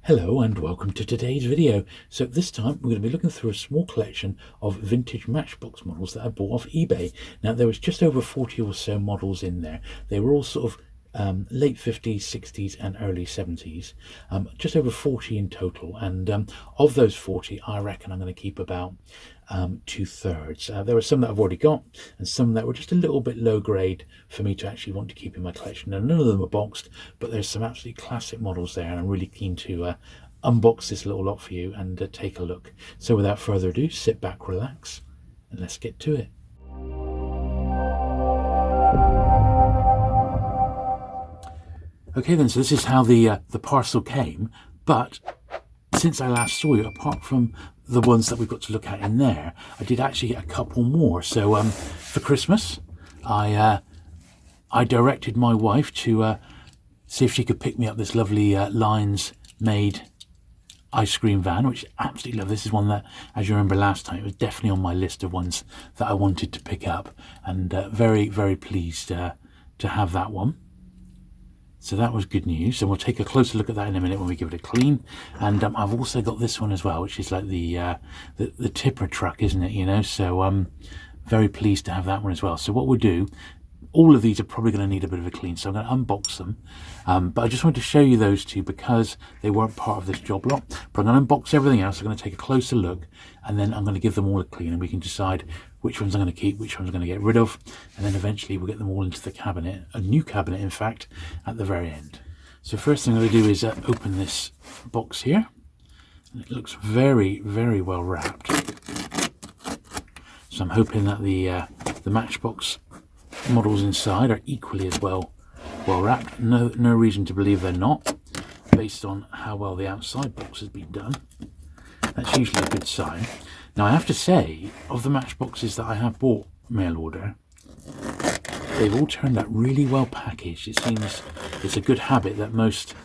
Hello and welcome to today's video. So this time we're going to be looking through a small collection of vintage Matchbox models that I bought off eBay. Now there was just over 40 or so models in there. They were all sort of late 50s, 60s and early 70s. Just over 40 in total, and of those 40 I reckon I'm going to keep about 2/3. There were some that I've already got and some that were just a little bit low grade for me to actually want to keep in my collection. Now none of them are boxed, but there's some absolutely classic models there, and I'm really keen to unbox this little lot for you and take a look. So without further ado, sit back, relax, and let's get to it. Okay then, so this is how the parcel came, but since I last saw you, apart from the ones that we've got to look at in there, I did actually get a couple more. So for Christmas, I directed my wife to see if she could pick me up this lovely Lines made ice cream van, which I absolutely love. This is one that, as you remember last time, it was definitely on my list of ones that I wanted to pick up, and very, very pleased to have that one. So that was good news, and we'll take a closer look at that in a minute when we give it a clean. And I've also got this one as well, which is like the tipper truck, isn't it? You know, so I'm very pleased to have that one as well. So what we'll do, all of these are probably going to need a bit of a clean, so I'm going to unbox them. But I just wanted to show you those two because they weren't part of this job lot. But I'm going to unbox everything else. I'm going to take a closer look, and then I'm going to give them all a clean, and we can decide which ones I'm going to keep, which ones I'm going to get rid of, and then eventually we'll get them all into the cabinet, a new cabinet in fact, at the very end. So first thing I'm going to do is open this box here. And it looks very, very well wrapped. So I'm hoping that the Matchbox models inside are equally as well wrapped. No reason to believe they're not, based on how well the outside box has been done. That's usually a good sign. Now I have to say, of the Matchboxes that I have bought mail order, they've all turned out really well packaged. It seems it's a good habit that most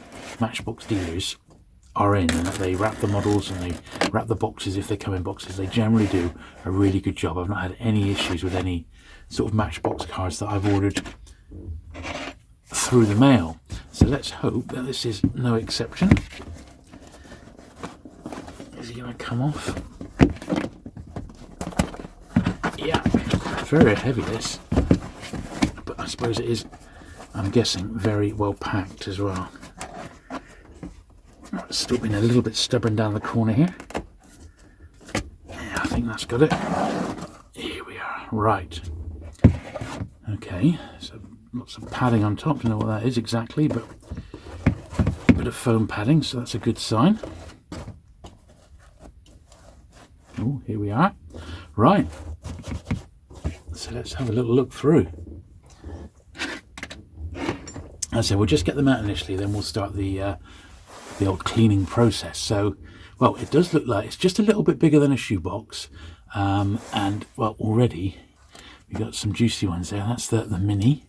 Matchbox dealers are in, and that they wrap the models and they wrap the boxes if they come in boxes. They generally do a really good job. I've not had any issues with any sort of Matchbox cards that I've ordered through the mail. So let's hope that this is no exception. Is he going to come off? Yeah, very heavy this, but I suppose it is, I'm guessing, very well packed as well. Still being a little bit stubborn down the corner here. Yeah, I think that's got it. Here we are. Right. Okay, so lots of padding on top. I don't know what that is exactly, but a bit of foam padding, so that's a good sign. Oh, here we are. Right. So let's have a little look through. As I said, we'll just get them out initially, then we'll start the old cleaning process. So, well, it does look like it's just a little bit bigger than a shoebox, and well, already we got some juicy ones there. That's the mini.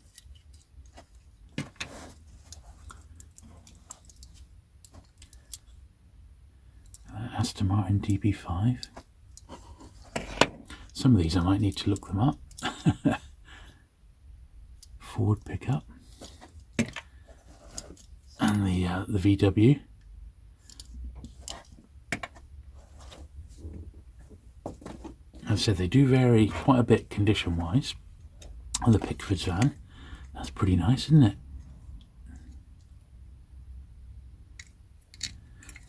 Aston Martin DB5. Some of these I might need to look them up. Ford pickup, and the VW. As I said, they do vary quite a bit condition wise on the Pickford's van. That's pretty nice, isn't it?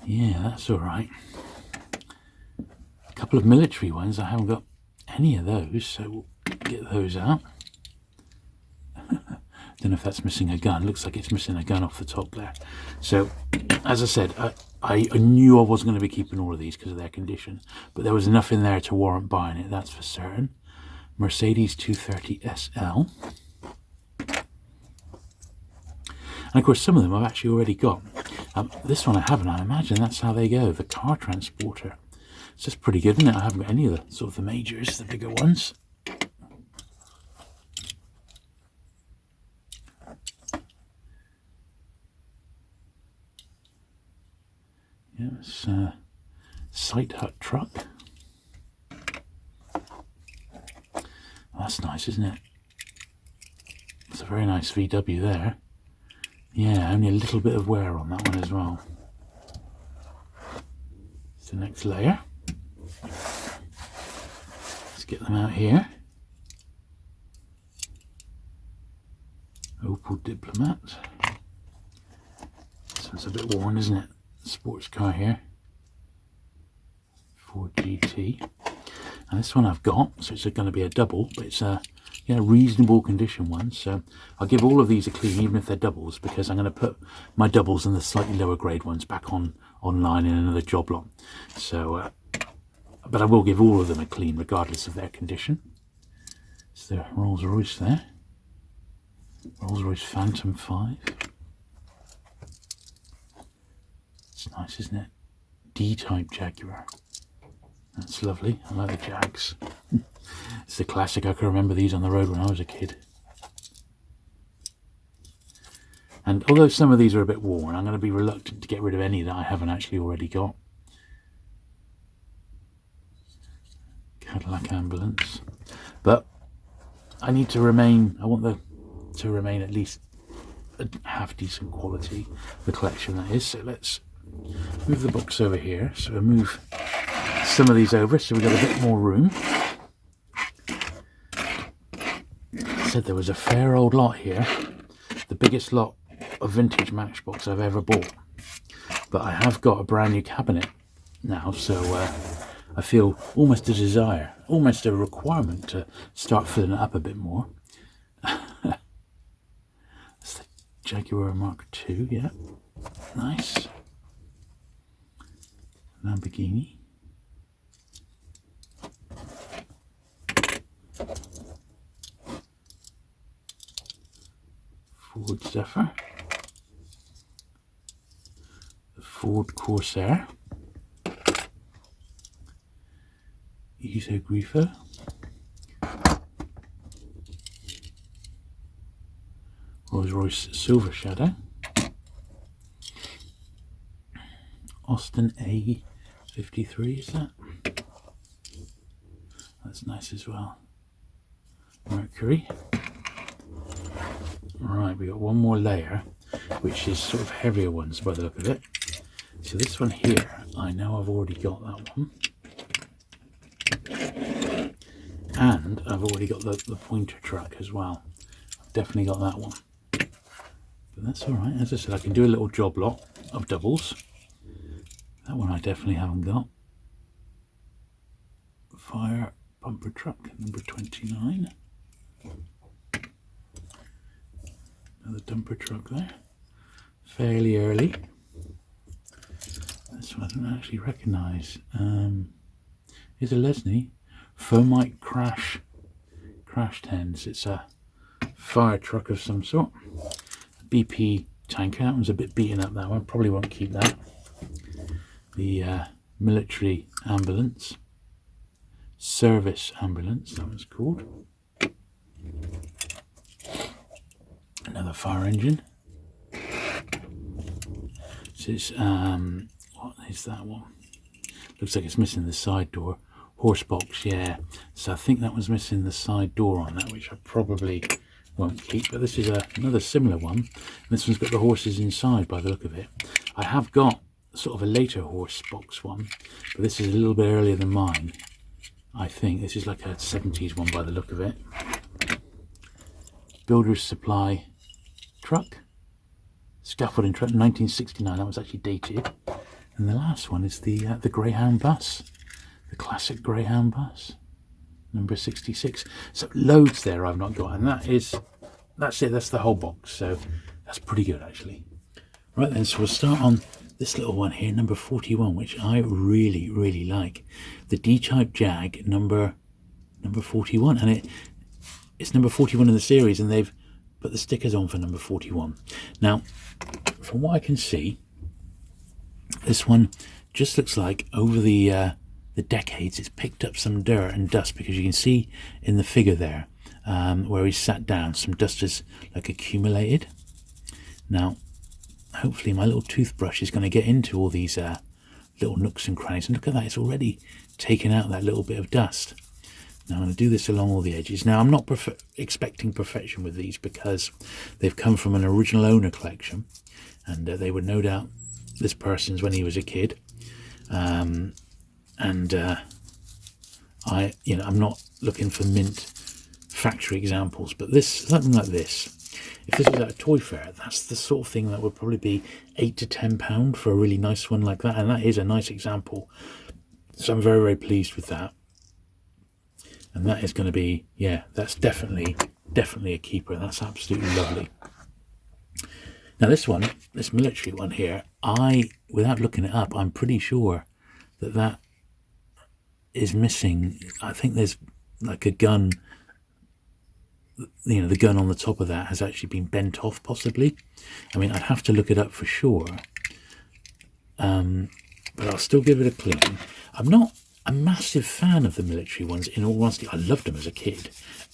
Yeah, that's all right. A couple of military ones. I haven't got any of those, so we'll get those out. Don't know if that's missing a gun. Looks like it's missing a gun off the top there. So, as I said, I knew I wasn't going to be keeping all of these because of their condition, but there was enough in there to warrant buying it, that's for certain. Mercedes 230 SL. And of course, some of them I've actually already got. This one I haven't. I imagine that's how they go, the car transporter. It's just pretty good, isn't it? I haven't got any of the sort of the majors, the bigger ones. Yeah, it's a Sight Hut truck. That's nice, isn't it? It's a very nice VW there. Yeah, only a little bit of wear on that one as well. the next layer. Let's get them out here. Opel Diplomat. This one's a bit worn, isn't it? Sports car here. Ford GT. And this one I've got, so it's going to be a double, but it's a reasonable condition one. So I'll give all of these a clean, even if they're doubles, because I'm going to put my doubles and the slightly lower grade ones back online in another job lot. So, but I will give all of them a clean, regardless of their condition. It's the Rolls Royce there, Rolls Royce Phantom 5. It's nice, isn't it? D-type Jaguar. That's lovely. I like the Jags. It's a classic. I can remember these on the road when I was a kid. And although some of these are a bit worn, I'm going to be reluctant to get rid of any that I haven't actually already got. Cadillac Ambulance. But I need to remain, I want to remain at least a half decent quality, the collection that is. So let's move the box over here. So we'll move some of these over so we've got a bit more room. I said there was a fair old lot here, the biggest lot of vintage Matchbox I've ever bought, but I have got a brand new cabinet now, so I feel almost a desire, almost a requirement to start filling it up a bit more. That's the Jaguar Mark II, yeah, nice. Lamborghini. Ford Zephyr, the Ford Corsair, Iso Grifo, Rolls Royce Silver Shadow, Austin A53, is that? That's nice as well. Mercury. Right, we got one more layer, which is sort of heavier ones by the look of it. So this one here, I know I've already got that one. And I've already got the pointer truck as well. I've definitely got that one. But that's alright, as I said, I can do a little job lot of doubles. That one I definitely haven't got. Fire bumper truck, number 29. Another dumper truck there, fairly early. This one I don't actually recognise. Is a Lesney Fomite Crash 10s. It's a fire truck of some sort. BP tanker. That one's a bit beaten up. That one probably won't keep that. The military ambulance, service ambulance. That one's called. Another fire engine. This is what is that one? Looks like it's missing the side door. Horse box, yeah. So I think that was missing the side door on that, which I probably won't keep. But this is another similar one. This one's got the horses inside by the look of it. I have got sort of a later horse box one, but this is a little bit earlier than mine. I think this is like a 70s one by the look of it. Builder's Supply truck, scaffolding truck, 1969. That was actually dated. And the last one is the Greyhound bus, the classic Greyhound bus, number 66. So loads there I've not got, and that's it. That's the whole box. So that's pretty good actually. Right then, so we'll start on this little one here, number 41, which I really, really like. The D-Type Jag number 41, and it's number 41 in the series, and they've put the stickers on for number 41. Now, from what I can see, this one just looks like over the decades it's picked up some dirt and dust, because you can see in the figure there where he's sat down, some dust has like accumulated. Now, hopefully my little toothbrush is going to get into all these little nooks and crannies, and look at that, it's already taken out that little bit of dust. Now I'm going to do this along all the edges. Now I'm not expecting perfection with these, because they've come from an original owner collection, and they were no doubt this person's when he was a kid. I'm not looking for mint factory examples, but something like this, if this was at a toy fair, that's the sort of thing that would probably be £8 to £10 for a really nice one like that, and that is a nice example. So I'm very, very pleased with that. And that is going to be, yeah, that's definitely a keeper. That's absolutely lovely. Now this military one here, without looking it up, I'm pretty sure that is missing. I think there's like a gun, the gun on the top of that has actually been bent off, possibly. I mean, I'd have to look it up for sure. But I'll still give it a clean. I'm not a massive fan of the military ones, in all honesty. I loved them as a kid.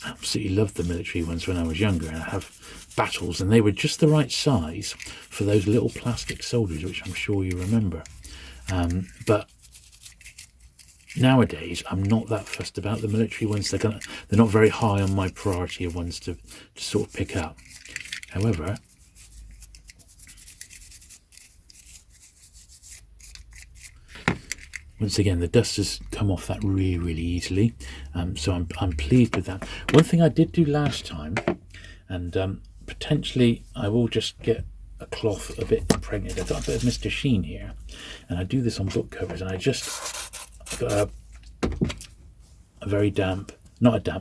Absolutely loved the military ones when I was younger, and I have battles, and they were just the right size for those little plastic soldiers, which I'm sure you remember. But nowadays, I'm not that fussed about the military ones. They're not very high on my priority of ones to sort of pick up. However, once again, the dust has come off that really, really easily, so I'm pleased with that. One thing I did do last time, and potentially I will just get a cloth a bit pregnant. I've got a bit of Mr. Sheen here, and I do this on book covers, and I've got a very a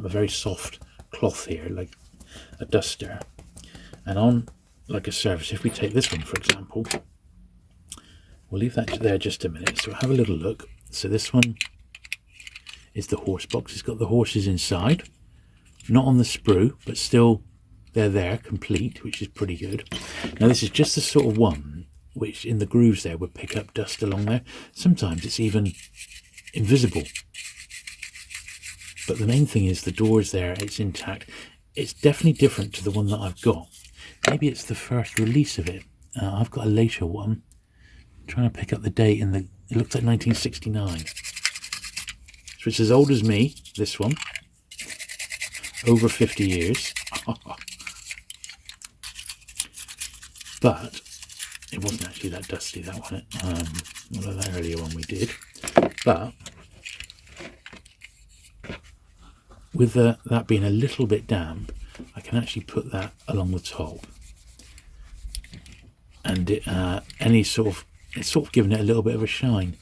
very soft cloth here, like a duster, and on like a surface, if we take this one for example, we'll leave that there just a minute, so have a little look. So this one is the horse box. It's got the horses inside, not on the sprue, but still they're there, complete, which is pretty good. Now this is just the sort of one which in the grooves there would pick up dust along there. Sometimes it's even invisible. But the main thing is the door is there, it's intact. It's definitely different to the one that I've got. Maybe it's the first release of it. I've got a later one. Trying to pick up the date in it looks like 1969. So it's as old as me, this one. Over 50 years. But it wasn't actually that dusty, that one. Well, that earlier one we did. But with that being a little bit damp, I can actually put that along the top. And it's sort of given it a little bit of a shine.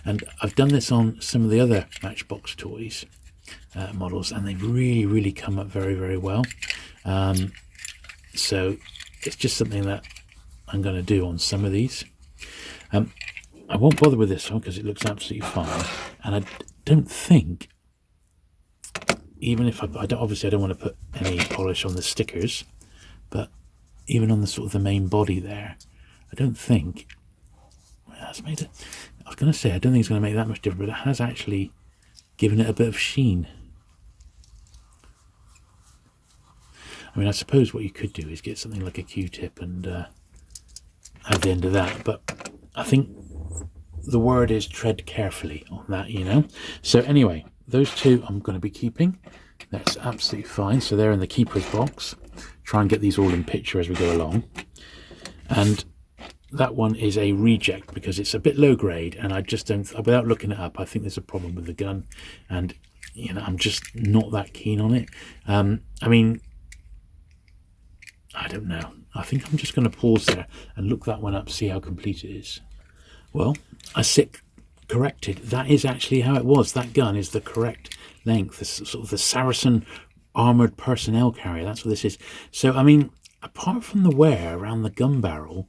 And I've done this on some of the other Matchbox toys models, and they've really, really come up very, very well. So it's just something that I'm going to do on some of these. I won't bother with this one because it looks absolutely fine, and I don't think, even if obviously I don't want to put any polish on the stickers, but even on the sort of the main body there, I don't think that's made it. I was going to say I don't think it's going to make that much difference, but it has actually given it a bit of sheen. I mean, I suppose what you could do is get something like a Q-tip and have the end of that, but I think the word is tread carefully on that, you know. So anyway, those two I'm going to be keeping. That's absolutely fine. So they're in the keeper's box. Try and get these all in picture as we go along. And that one is a reject because it's a bit low grade, and I just don't, without looking it up, I think there's a problem with the gun, and you know, I'm just not that keen on it. I mean, I don't know. I think I'm just going to pause there and look that one up, see how complete it is. Well, I sit corrected. That is actually how it was. That gun is the correct length. This sort of the Saracen armoured personnel carrier. That's what this is. So, I mean, apart from the wear around the gun barrel,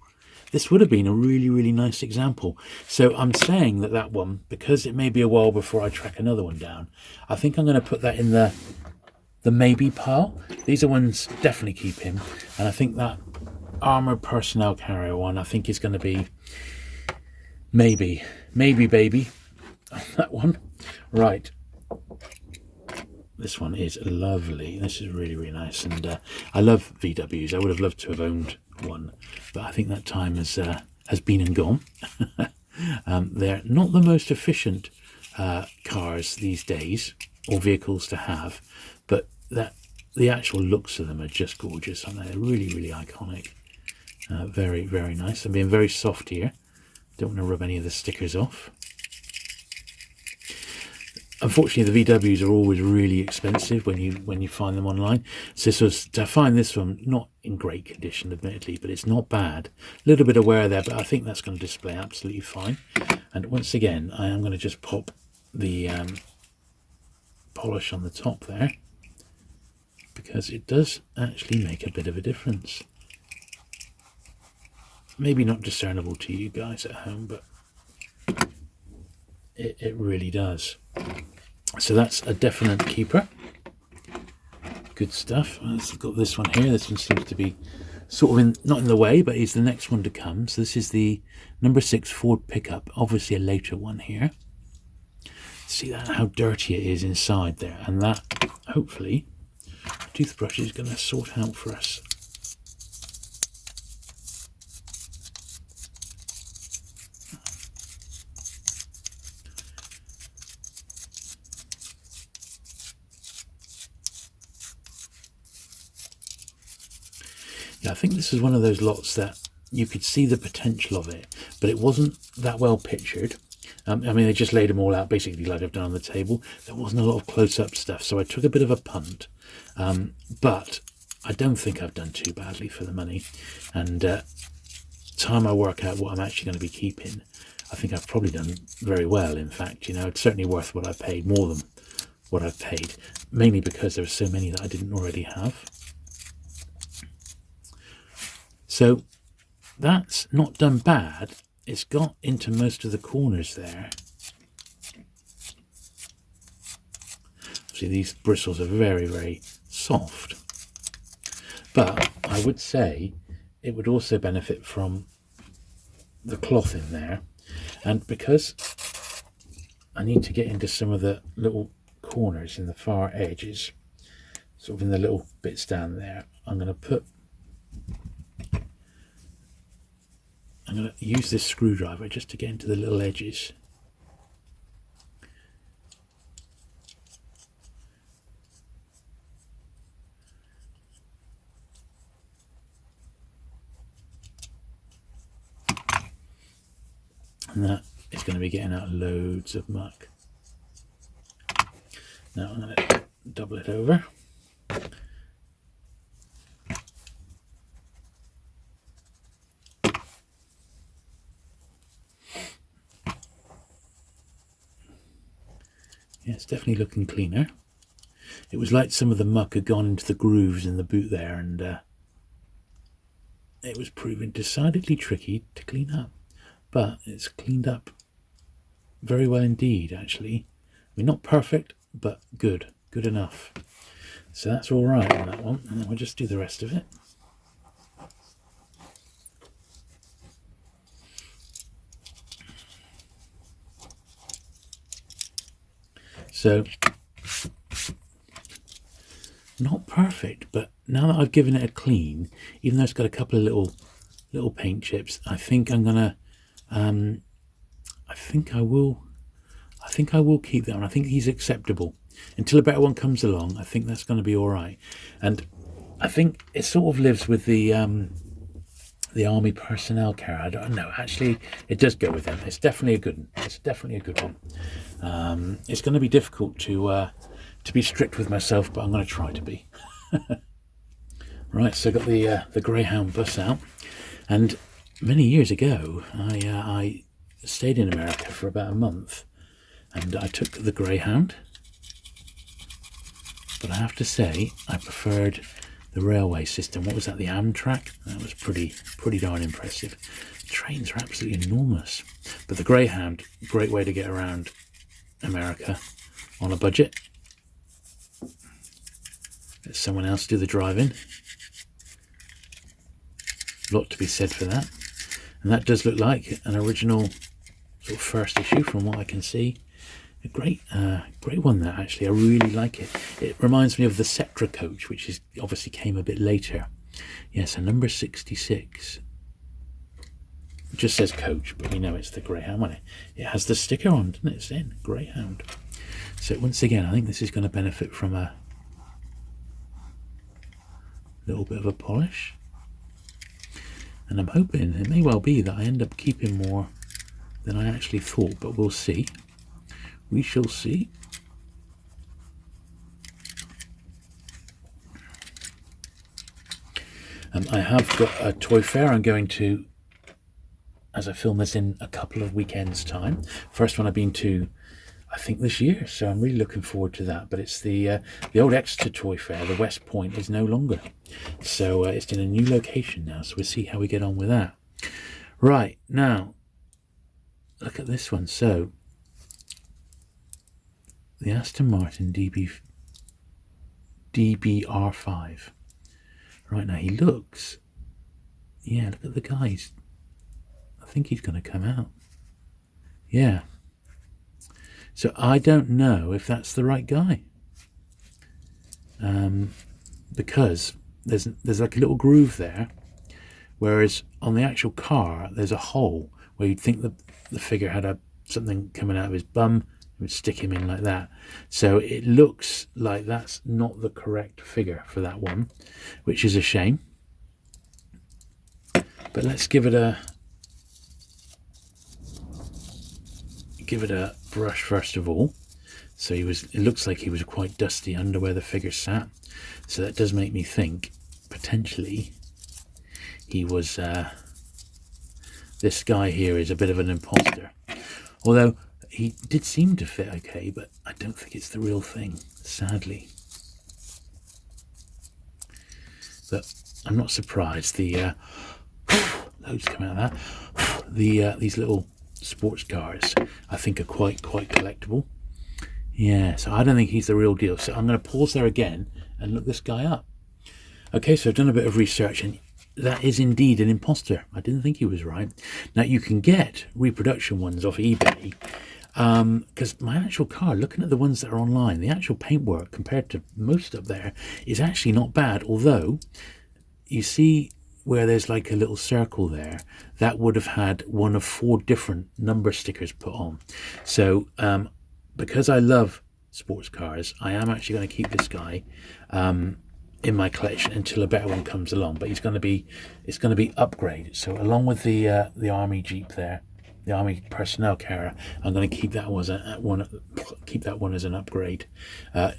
this would have been a really, really nice example. So I'm saying that one, because it may be a while before I track another one down, I think I'm going to put that in the maybe pile. These are ones definitely keep him, and I think that armoured personnel carrier one, I think is going to be maybe baby on that one. Right, this one is lovely. This is really, really nice, and I love VWs. I would have loved to have owned one, but I think that time has been and gone. They're not the most efficient cars these days, or vehicles to have, but the actual looks of them are just gorgeous, and they're really, really iconic. Very, very nice. I'm being very soft here Don't want to rub any of the stickers off. Unfortunately, the VWs are always really expensive when you find them online. So to find this one, not in great condition, admittedly, but it's not bad. A little bit of wear there, but I think that's going to display absolutely fine. And once again, I am going to just pop the polish on the top there, because it does actually make a bit of a difference. Maybe not discernible to you guys at home, but it really does. So that's a definite keeper. Good stuff. I've got this one here. This one seems to be sort of not in the way, but is the next one to come. So this is the number 6 Ford pickup, obviously a later one here. See that, how dirty it is inside there, and that hopefully the toothbrush is going to sort out for us. Yeah, I think this is one of those lots that you could see the potential of it, but it wasn't that well pictured. I mean, they just laid them all out basically like I've done on the table. There wasn't a lot of close-up stuff, so I took a bit of a punt. But I don't think I've done too badly for the money. And time I work out what I'm actually going to be keeping, I think I've probably done very well. In fact, you know, it's certainly worth what I paid, more than what I've paid, mainly because there were so many that I didn't already have. So that's not done bad. It's got into most of the corners there. See, these bristles are very, very soft. But I would say it would also benefit from the cloth in there. And because I need to get into some of the little corners in the far edges, sort of in the little bits down there, I'm going to use this screwdriver just to get into the little edges. And that is going to be getting out loads of muck. Now I'm going to double it over. Yeah, it's definitely looking cleaner. It was like some of the muck had gone into the grooves in the boot there, and it was proving decidedly tricky to clean up. But it's cleaned up very well indeed, actually. I mean, not perfect, but good enough. So that's all right on that one, and then we'll just do the rest of it. So, not perfect, but now that I've given it a clean, even though it's got a couple of little paint chips, I think I'm gonna, I think I will keep that one. I think he's acceptable until a better one comes along. I think that's going to be all right, and I think it sort of lives with the army personnel care. I don't know. Actually, it does go with them. It's definitely a good one. It's definitely a good one. It's going to be difficult to be strict with myself, but I'm going to try to be. Right, so I got the Greyhound bus out, and many years ago, I stayed in America for about a month, and I took the Greyhound. But I have to say, I preferred the railway system. What was that? The Amtrak? That was pretty darn impressive. The trains are absolutely enormous. But the Greyhound, great way to get around America on a budget. Let someone else do the driving. A lot to be said for that. And that does look like an original sort of first issue from what I can see. A great one that, actually. I really like it. It reminds me of the Setra coach, which is obviously came a bit later. Yes, a number 66. It just says coach, but we know it's the Greyhound one. It has the sticker on, doesn't it? It's in Greyhound. So once again, I think this is going to benefit from a little bit of a polish. And I'm hoping, it may well be that I end up keeping more than I actually thought, but we'll see. We shall see. I have got a toy fair I'm going to, as I film this, in a couple of weekends' time. First one I've been to, I think, this year, so I'm really looking forward to that. But it's the old Exeter Toy Fair. The West Point is no longer, so it's in a new location now. So we'll see how we get on with that. Right, now look at this one. So the Aston Martin DBR5. Right, now he looks, yeah, look at the guys. I think he's going to come out. Yeah. So I don't know if that's the right guy. Because there's like a little groove there, whereas on the actual car there's a hole where you'd think that the figure had something coming out of his bum. It would stick him in like that. So it looks like that's not the correct figure for that one, which is a shame. But let's give it a brush first of all. So it looks like he was quite dusty under where the figure sat. So that does make me think potentially he was this guy here is a bit of an imposter. Although he did seem to fit okay, but I don't think it's the real thing, sadly. But I'm not surprised. The loads come out of that. These little sports cars, I think, are quite collectible. Yeah, so I don't think he's the real deal. So I'm going to pause there again and look this guy up. Okay, so I've done a bit of research, and that is indeed an imposter. I didn't think he was right. Now, you can get reproduction ones off eBay, because my actual car, looking at the ones that are online, the actual paintwork compared to most up there is actually not bad. Although you see where there's like a little circle there, that would have had one of 4 different number stickers put on. So because I love sports cars, I am actually going to keep this guy in my collection until a better one comes along. But it's going to be upgraded. So along with the army Jeep there, the army personnel carrier, I'm going to keep that one as an upgrade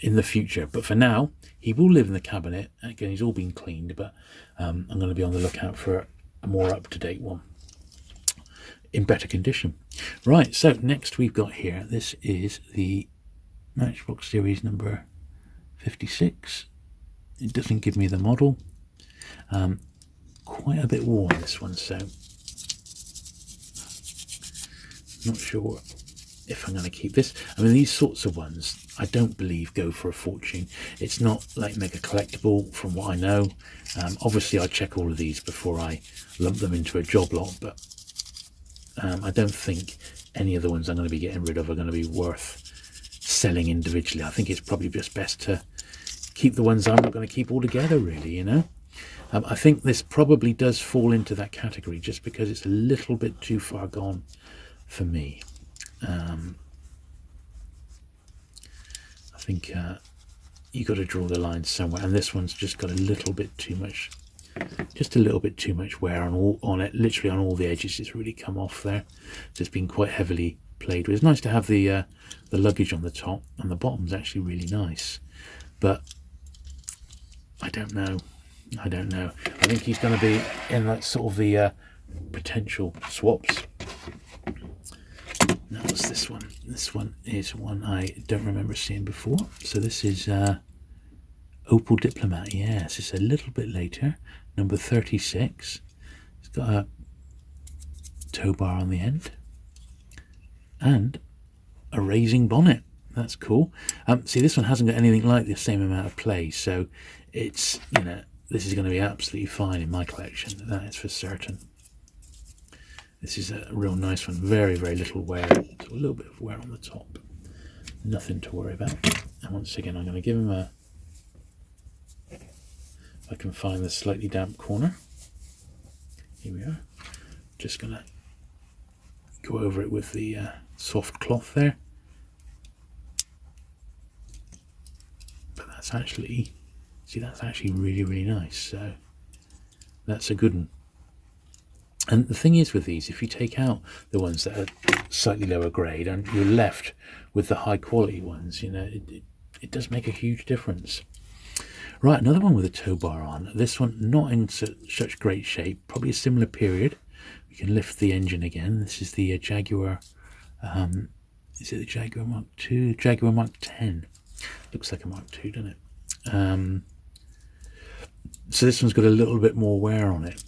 in the future. But for now, he will live in the cabinet. Again, he's all been cleaned, but I'm going to be on the lookout for a more up-to-date one in better condition. Right, so next we've got here, this is the Matchbox series number 56. It doesn't give me the model. Quite a bit worn, this one, so not sure if I'm going to keep this. I mean, these sorts of ones, I don't believe go for a fortune. It's not like mega collectible from what I know. Obviously, I check all of these before I lump them into a job lot, but I don't think any of the ones I'm going to be getting rid of are going to be worth selling individually. I think it's probably just best to keep the ones I'm not going to keep altogether, really, you know. I think this probably does fall into that category just because it's a little bit too far gone for me. I think you got to draw the line somewhere, and this one's just got a little bit too much, wear on it. Literally on all the edges, it's really come off there. So it's been quite heavily played with. It's nice to have the luggage on the top, and the bottom's actually really nice. But I don't know. I think he's going to be in that sort of the potential swaps. Now, what's this one? This one is one I don't remember seeing before. So this is Opel Diplomat. Yes, it's a little bit later. Number 36. It's got a tow bar on the end. And a raising bonnet. That's cool. See, this one hasn't got anything like the same amount of play. So it's, you know, this is going to be absolutely fine in my collection. That is for certain. This is a real nice one. Very, very little wear. So a little bit of wear on the top. Nothing to worry about. And once again, I'm going to give him a... If I can find the slightly damp corner. Here we are. Just going to go over it with the soft cloth there. But that's actually... See, that's actually really, really nice. So that's a good one. And the thing is with these, if you take out the ones that are slightly lower grade and you're left with the high quality ones, you know, it does make a huge difference. Right, another one with a tow bar on. This one not in such great shape, probably a similar period. We can lift the engine again. This is the Jaguar, is it the Jaguar Mark II? Jaguar Mark 10. Looks like a Mark II, doesn't it? So this one's got a little bit more wear on it.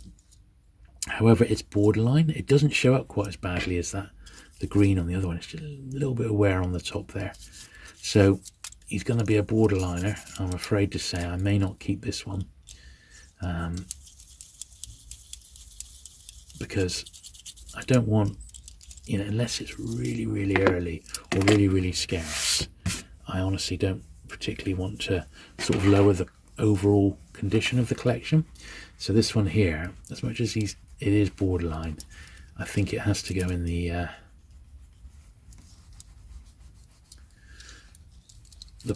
However, it's borderline. It doesn't show up quite as badly as the green on the other one. It's just a little bit of wear on the top there. So he's going to be a borderliner. I'm afraid to say I may not keep this one. Because I don't want, you know, unless it's really, really early or really, really scarce, I honestly don't particularly want to sort of lower the overall condition of the collection. So this one here, as much as it is borderline, I think it has to go in the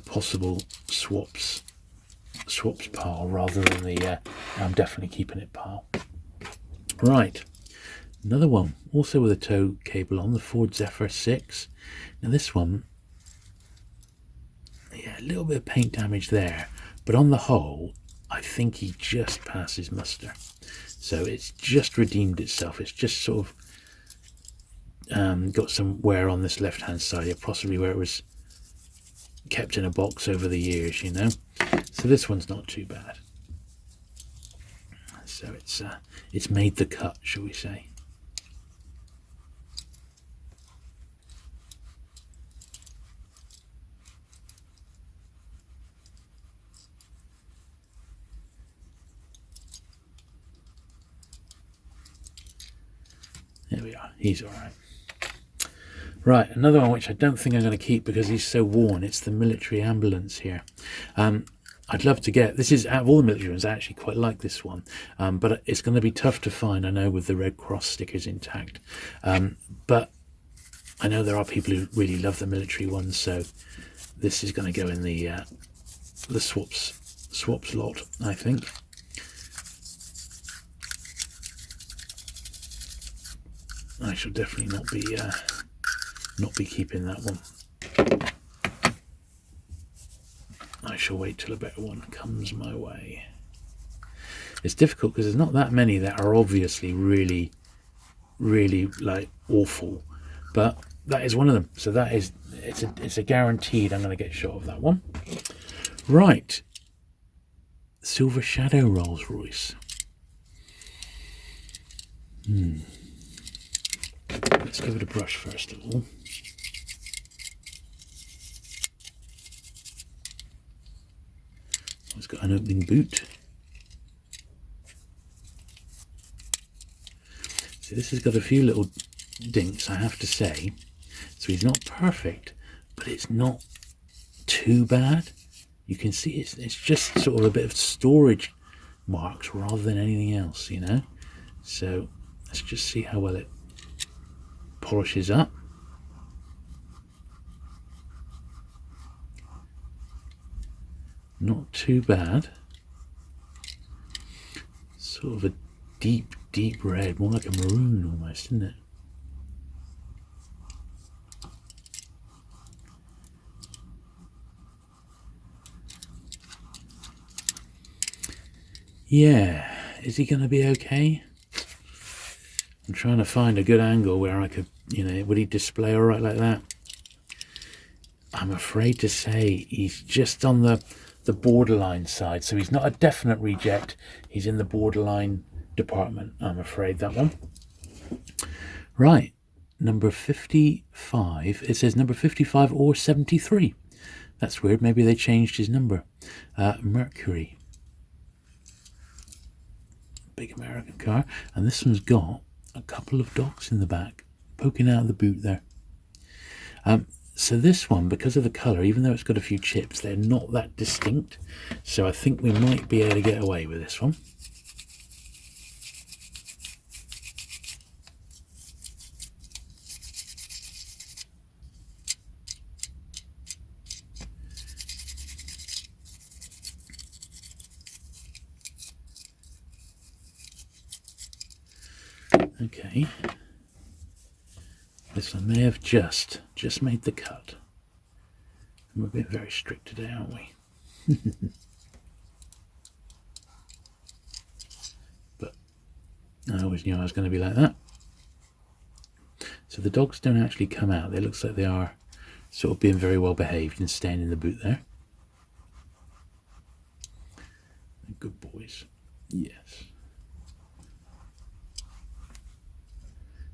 possible swaps pile rather than the I'm definitely keeping it pile. Right, another one also with a tow cable on, the Ford Zephyr 6. Now this one, yeah, a little bit of paint damage there, but on the whole I think he just passes muster. So it's just redeemed itself. It's just sort of got some wear on this left hand side here, possibly where it was kept in a box over the years, you know. So this one's not too bad. So it's made the cut, shall we say. There we are, he's all right. Right, another one which I don't think I'm going to keep because he's so worn. It's the military ambulance here. I'd love to get, this is, out of all the military ones, I actually quite like this one, but it's going to be tough to find, I know, with the Red Cross stickers intact. But I know there are people who really love the military ones, so this is going to go in the swaps lot, I think. I shall definitely not be keeping that one. I shall wait till a better one comes my way. It's difficult because there's not that many that are obviously really, really like awful, but that is one of them. So that is, it's a guaranteed I'm going to get shot of that one. Right, Silver Shadow Rolls Royce. Let's give it a brush first of all. It's got an opening boot. So this has got a few little dinks, I have to say. So he's not perfect, but it's not too bad. You can see it's just sort of a bit of storage marks rather than anything else, you know. So let's just see how well it polishes up. Not too bad. Sort of a deep red, more like a maroon almost, isn't it? Yeah, is he going to be okay? I'm trying to find a good angle where I could, you know, would he display all right like that? I'm afraid to say he's just on the borderline side, so he's not a definite reject. He's in the borderline department, I'm afraid, that one. Right, number 55. It says number 55 or 73. That's weird. Maybe they changed his number. Mercury. Big American car. And this one's got a couple of dogs in the back poking out of the boot there. So this one, because of the colour, even though it's got a few chips, they're not that distinct. So I think we might be able to get away with this one. say this one may have just made the cut. We're being very strict today, aren't we? But I always knew I was going to be like that. So the dogs don't actually come out. It looks like they are sort of being very well behaved and staying in the boot there. Good boys. Yes.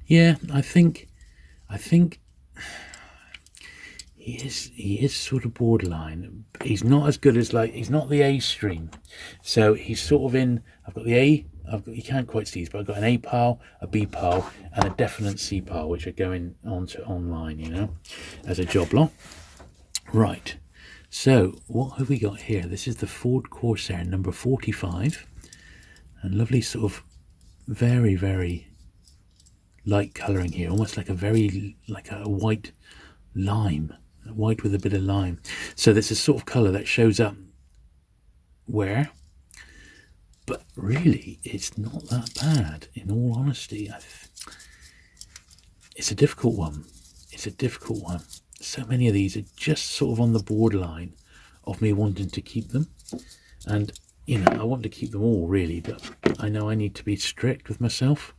Yeah, I think he is sort of borderline. He's not as good as, like, he's not the A stream. So he's sort of in, I've got the A, you can't quite see these, but I've got an A pile, a B pile, and a definite C pile, which are going on to online, you know, as a job lot. Right. So what have we got here? This is the Ford Corsair number 45. And lovely sort of very, very light colouring here, almost like a white lime, white with a bit of lime. So there's a sort of colour that shows up where, but really it's not that bad, in all honesty. It's a difficult one. It's a difficult one. So many of these are just sort of on the borderline of me wanting to keep them, and you know, I want to keep them all really, but I know I need to be strict with myself,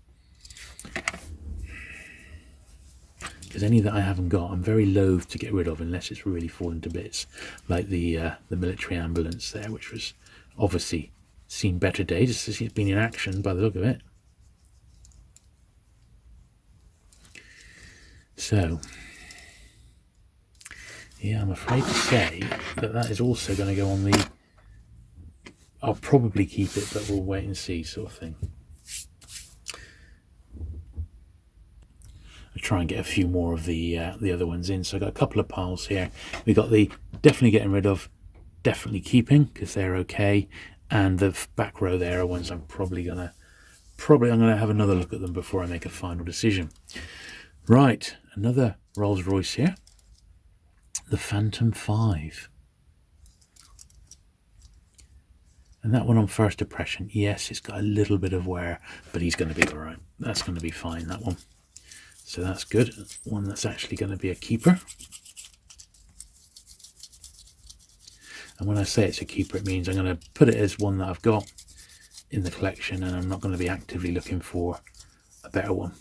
because any that I haven't got, I'm very loath to get rid of unless it's really fallen to bits, like the military ambulance there, which was obviously seen better days. It's been in action by the look of it. So yeah, I'm afraid to say that is also going to go on the, I'll probably keep it, but we'll wait and see sort of thing. I'll try and get a few more of the other ones in. So I've got a couple of piles here. We got the definitely getting rid of, definitely keeping, because they're okay, and the back row there are ones I'm probably gonna have another look at them before I make a final decision. Right, another Rolls Royce here, the Phantom 5. And that one on first impression, yes, it's got a little bit of wear, but he's going to be all right. That's going to be fine, that one. So that's good. One that's actually going to be a keeper. And when I say it's a keeper, it means I'm going to put it as one that I've got in the collection, and I'm not going to be actively looking for a better one.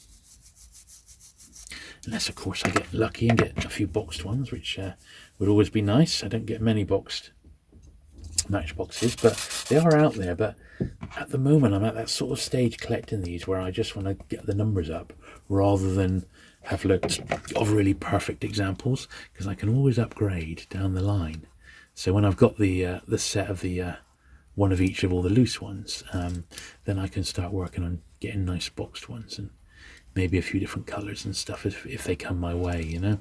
Unless, of course, I get lucky and get a few boxed ones, which would always be nice. I don't get many boxed Matchboxes, but they are out there. But at the moment, I'm at that sort of stage collecting these where I just want to get the numbers up rather than have looked of really perfect examples, because I can always upgrade down the line. So when I've got the set of the one of each of all the loose ones, then I can start working on getting nice boxed ones, and maybe a few different colours and stuff if they come my way, you know.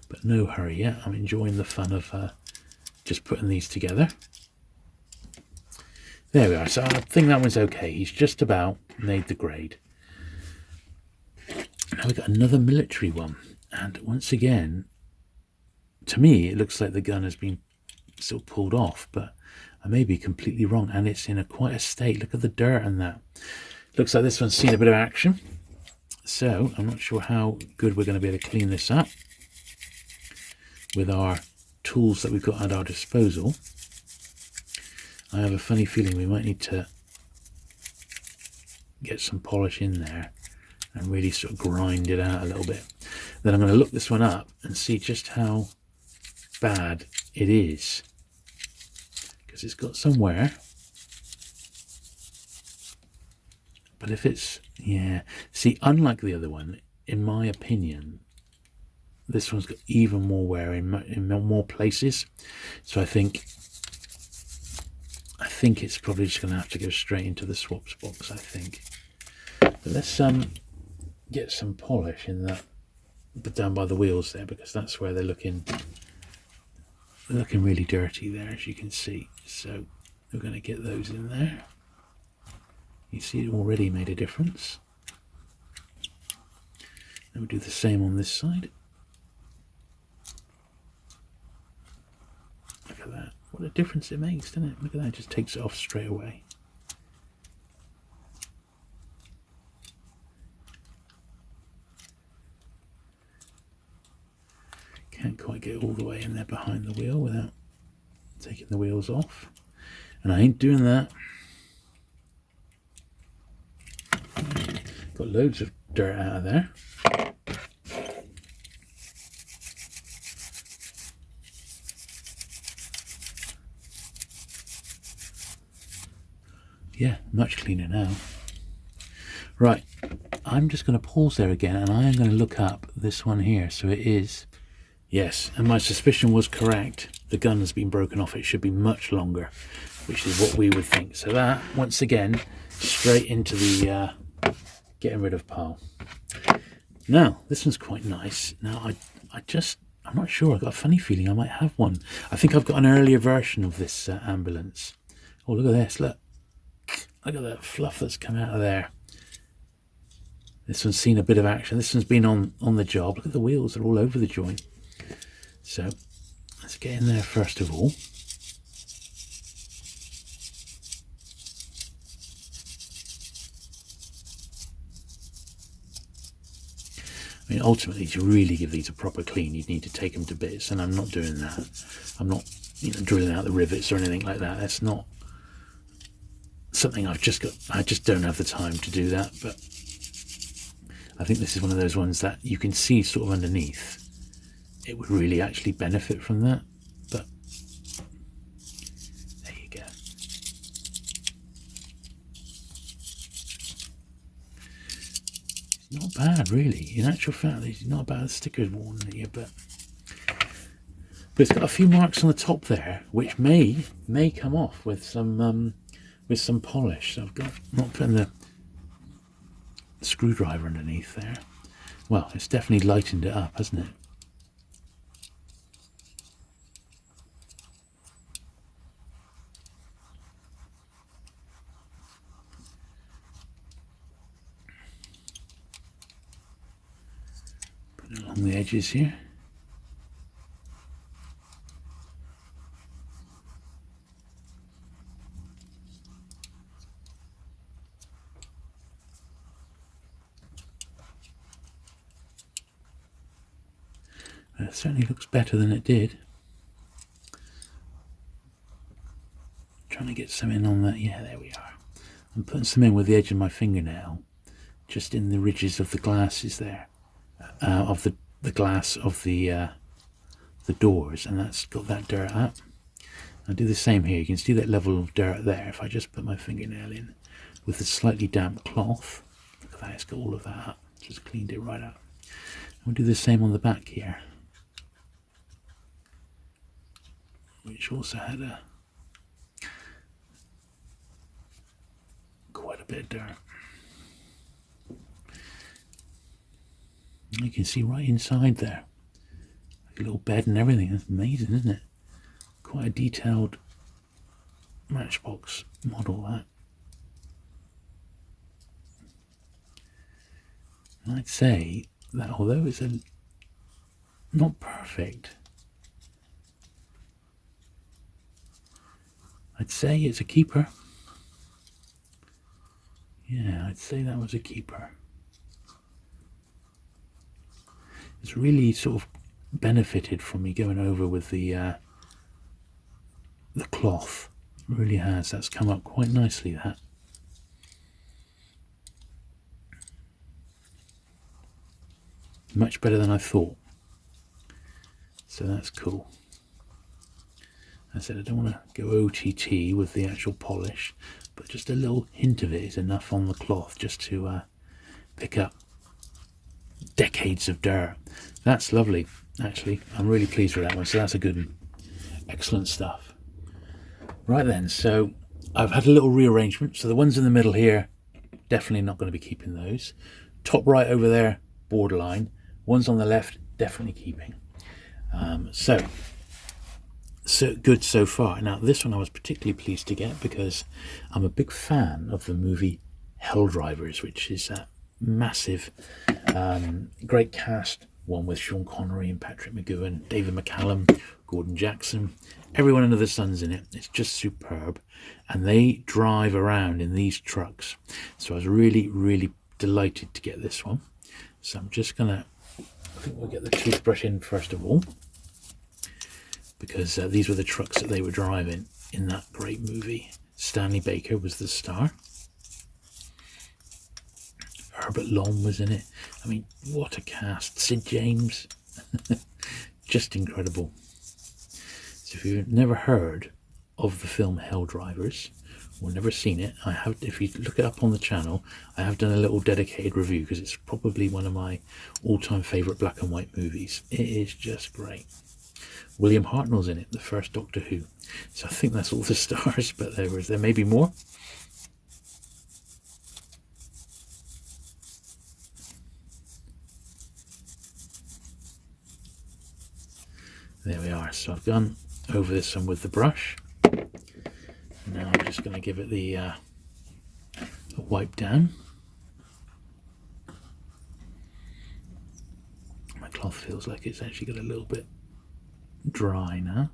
But no hurry yet. I'm enjoying the fun of just putting these together. There we are. So I think that one's okay. He's just about made the grade. Now we've got another military one, and once again, to me, it looks like the gun has been sort of pulled off, but I may be completely wrong, and it's in quite a state. Look at the dirt and that. Looks like this one's seen a bit of action, so I'm not sure how good we're going to be able to clean this up with our tools that we've got at our disposal. I have a funny feeling we might need to get some polish in there and really sort of grind it out a little bit. Then I'm going to look this one up and see just how bad it is, because it's got some wear. But if it's, yeah, see, unlike the other one, in my opinion, this one's got even more wear in more places. So I think it's probably just going to have to go straight into the swaps box, I think. But let's get some polish in that, but down by the wheels there, because that's where they're looking really dirty there, as you can see. So we're going to get those in there. You see it already made a difference. And we'll do the same on this side. Look at that. What a difference it makes, doesn't it? Look at that, it just takes it off straight away. Can't quite get all the way in there behind the wheel without taking the wheels off. And I ain't doing that. Got loads of dirt out of there. Yeah, much cleaner now. Right, I'm just going to pause there again, and I am going to look up this one here. So it is, yes, and my suspicion was correct. The gun's been broken off. It should be much longer, which is what we would think. So that, once again, straight into the getting rid of pile. Now, this one's quite nice. Now, I'm not sure. I've got a funny feeling I might have one. I think I've got an earlier version of this ambulance. Oh, look at this, look. Look at that fluff that's come out of there. This one's seen a bit of action. This one's been on the job. Look at the wheels, they're all over the joint. So let's get in there first of all. I mean, ultimately, to really give these a proper clean, you'd need to take them to bits, and I'm not doing that. I'm not, drilling out the rivets or anything like that. That's not something I just don't have the time to do that. But I think this is one of those ones that you can see sort of underneath. It would really actually benefit from that. But there you go. It's not bad, really. In actual fact, it's not bad. The sticker's worn here, but it's got a few marks on the top there, which may come off with some polish. So I've got not putting the screwdriver underneath there. Well, it's definitely lightened it up, hasn't it? Put it along the edges here. It certainly looks better than it did. Trying to get some in on that. Yeah, there we are. I'm putting some in with the edge of my fingernail, just in the ridges of the glasses there, of the glass of the doors, and that's got that dirt up. I'll do the same here. You can see that level of dirt there. If I just put my fingernail in with a slightly damp cloth, look at that, it's got all of that up. Just cleaned it right up. We'll do the same on the back here, which also had quite a bit of dirt. You can see right inside there, like a little bed and everything. That's amazing, isn't it? Quite a detailed Matchbox model, that. And I'd say that although it's not perfect, I'd say it's a keeper. Yeah, I'd say that was a keeper. It's really sort of benefited from me going over with the cloth. It really has. That's come up quite nicely, that. Much better than I thought. So that's cool. I said I don't want to go OTT with the actual polish, but just a little hint of it is enough on the cloth just to pick up decades of dirt. That's lovely, actually. I'm really pleased with that one. So that's a good one. Excellent stuff. Right then, so I've had a little rearrangement. So the ones in the middle here, definitely not going to be keeping those. Top right over there, borderline. Ones on the left, definitely keeping. So good so far. Now this one I was particularly pleased to get because I'm a big fan of the movie Hell Drivers, which is a massive, great cast. One with Sean Connery and Patrick McGowan, David McCallum, Gordon Jackson. Everyone under the sun's in it. It's just superb. And they drive around in these trucks. So I was really, really delighted to get this one. So I'm just going to, I think we'll get the toothbrush in first of all. because these were the trucks that they were driving in that great movie. Stanley Baker was the star. Herbert Lom was in it. I mean, what a cast. Sid James. Just incredible. So if you've never heard of the film Hell Drivers, or never seen it, I have. If you look it up on the channel, I have done a little dedicated review because it's probably one of my all-time favourite black and white movies. It is just great. William Hartnell's in it, the first Doctor Who. So I think that's all the stars, but there may be more. There we are. So I've gone over this one with the brush. Now I'm just going to give it the a wipe down. My cloth feels like it's actually got a little bit dry now.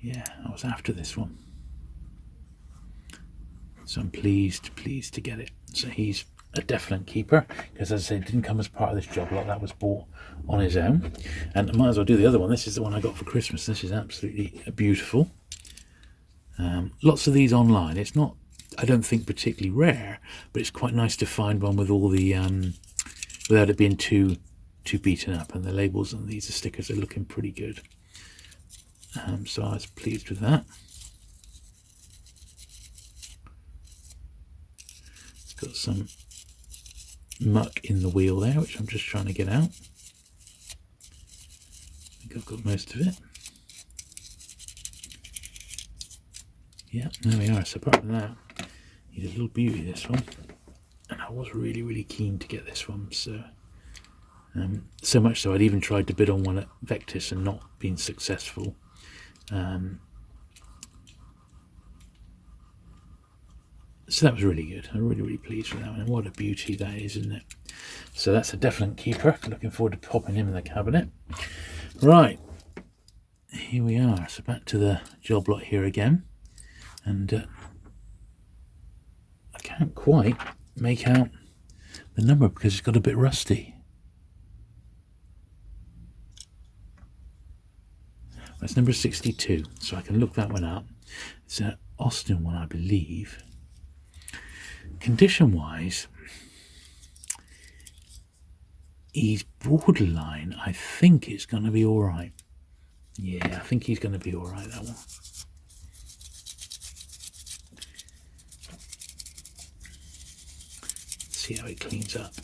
Yeah, I was after this one. So I'm pleased to get it. So he's a definite keeper, because as I say, it didn't come as part of this job lot. That was bought on his own. And I might as well do the other one. This is the one I got for Christmas. This is absolutely beautiful. Lots of these online. It's not, I don't think, particularly rare, but it's quite nice to find one with all the without it being too beaten up, and the labels on these stickers are looking pretty good. So I was pleased with that. It's got some muck in the wheel there, which I'm just trying to get out. I think I've got most of it. Yeah, there we are. So apart from that, he's a little beauty, this one. And I was really keen to get this one. So so much so I'd even tried to bid on one at Vectis and not been successful. So that was really good. I'm really pleased with that one. And what a beauty that is, isn't it? So that's a definite keeper. Looking forward to popping him in the cabinet. Right, here we are. So back to the job lot here again. And I can't quite make out the number because it's got a bit rusty. That's number 62, so I can look that one up. It's an Austin one, I believe. Condition-wise, he's borderline. I think it's going to be all right. Yeah, I think he's going to be all right, that one. See how it cleans up.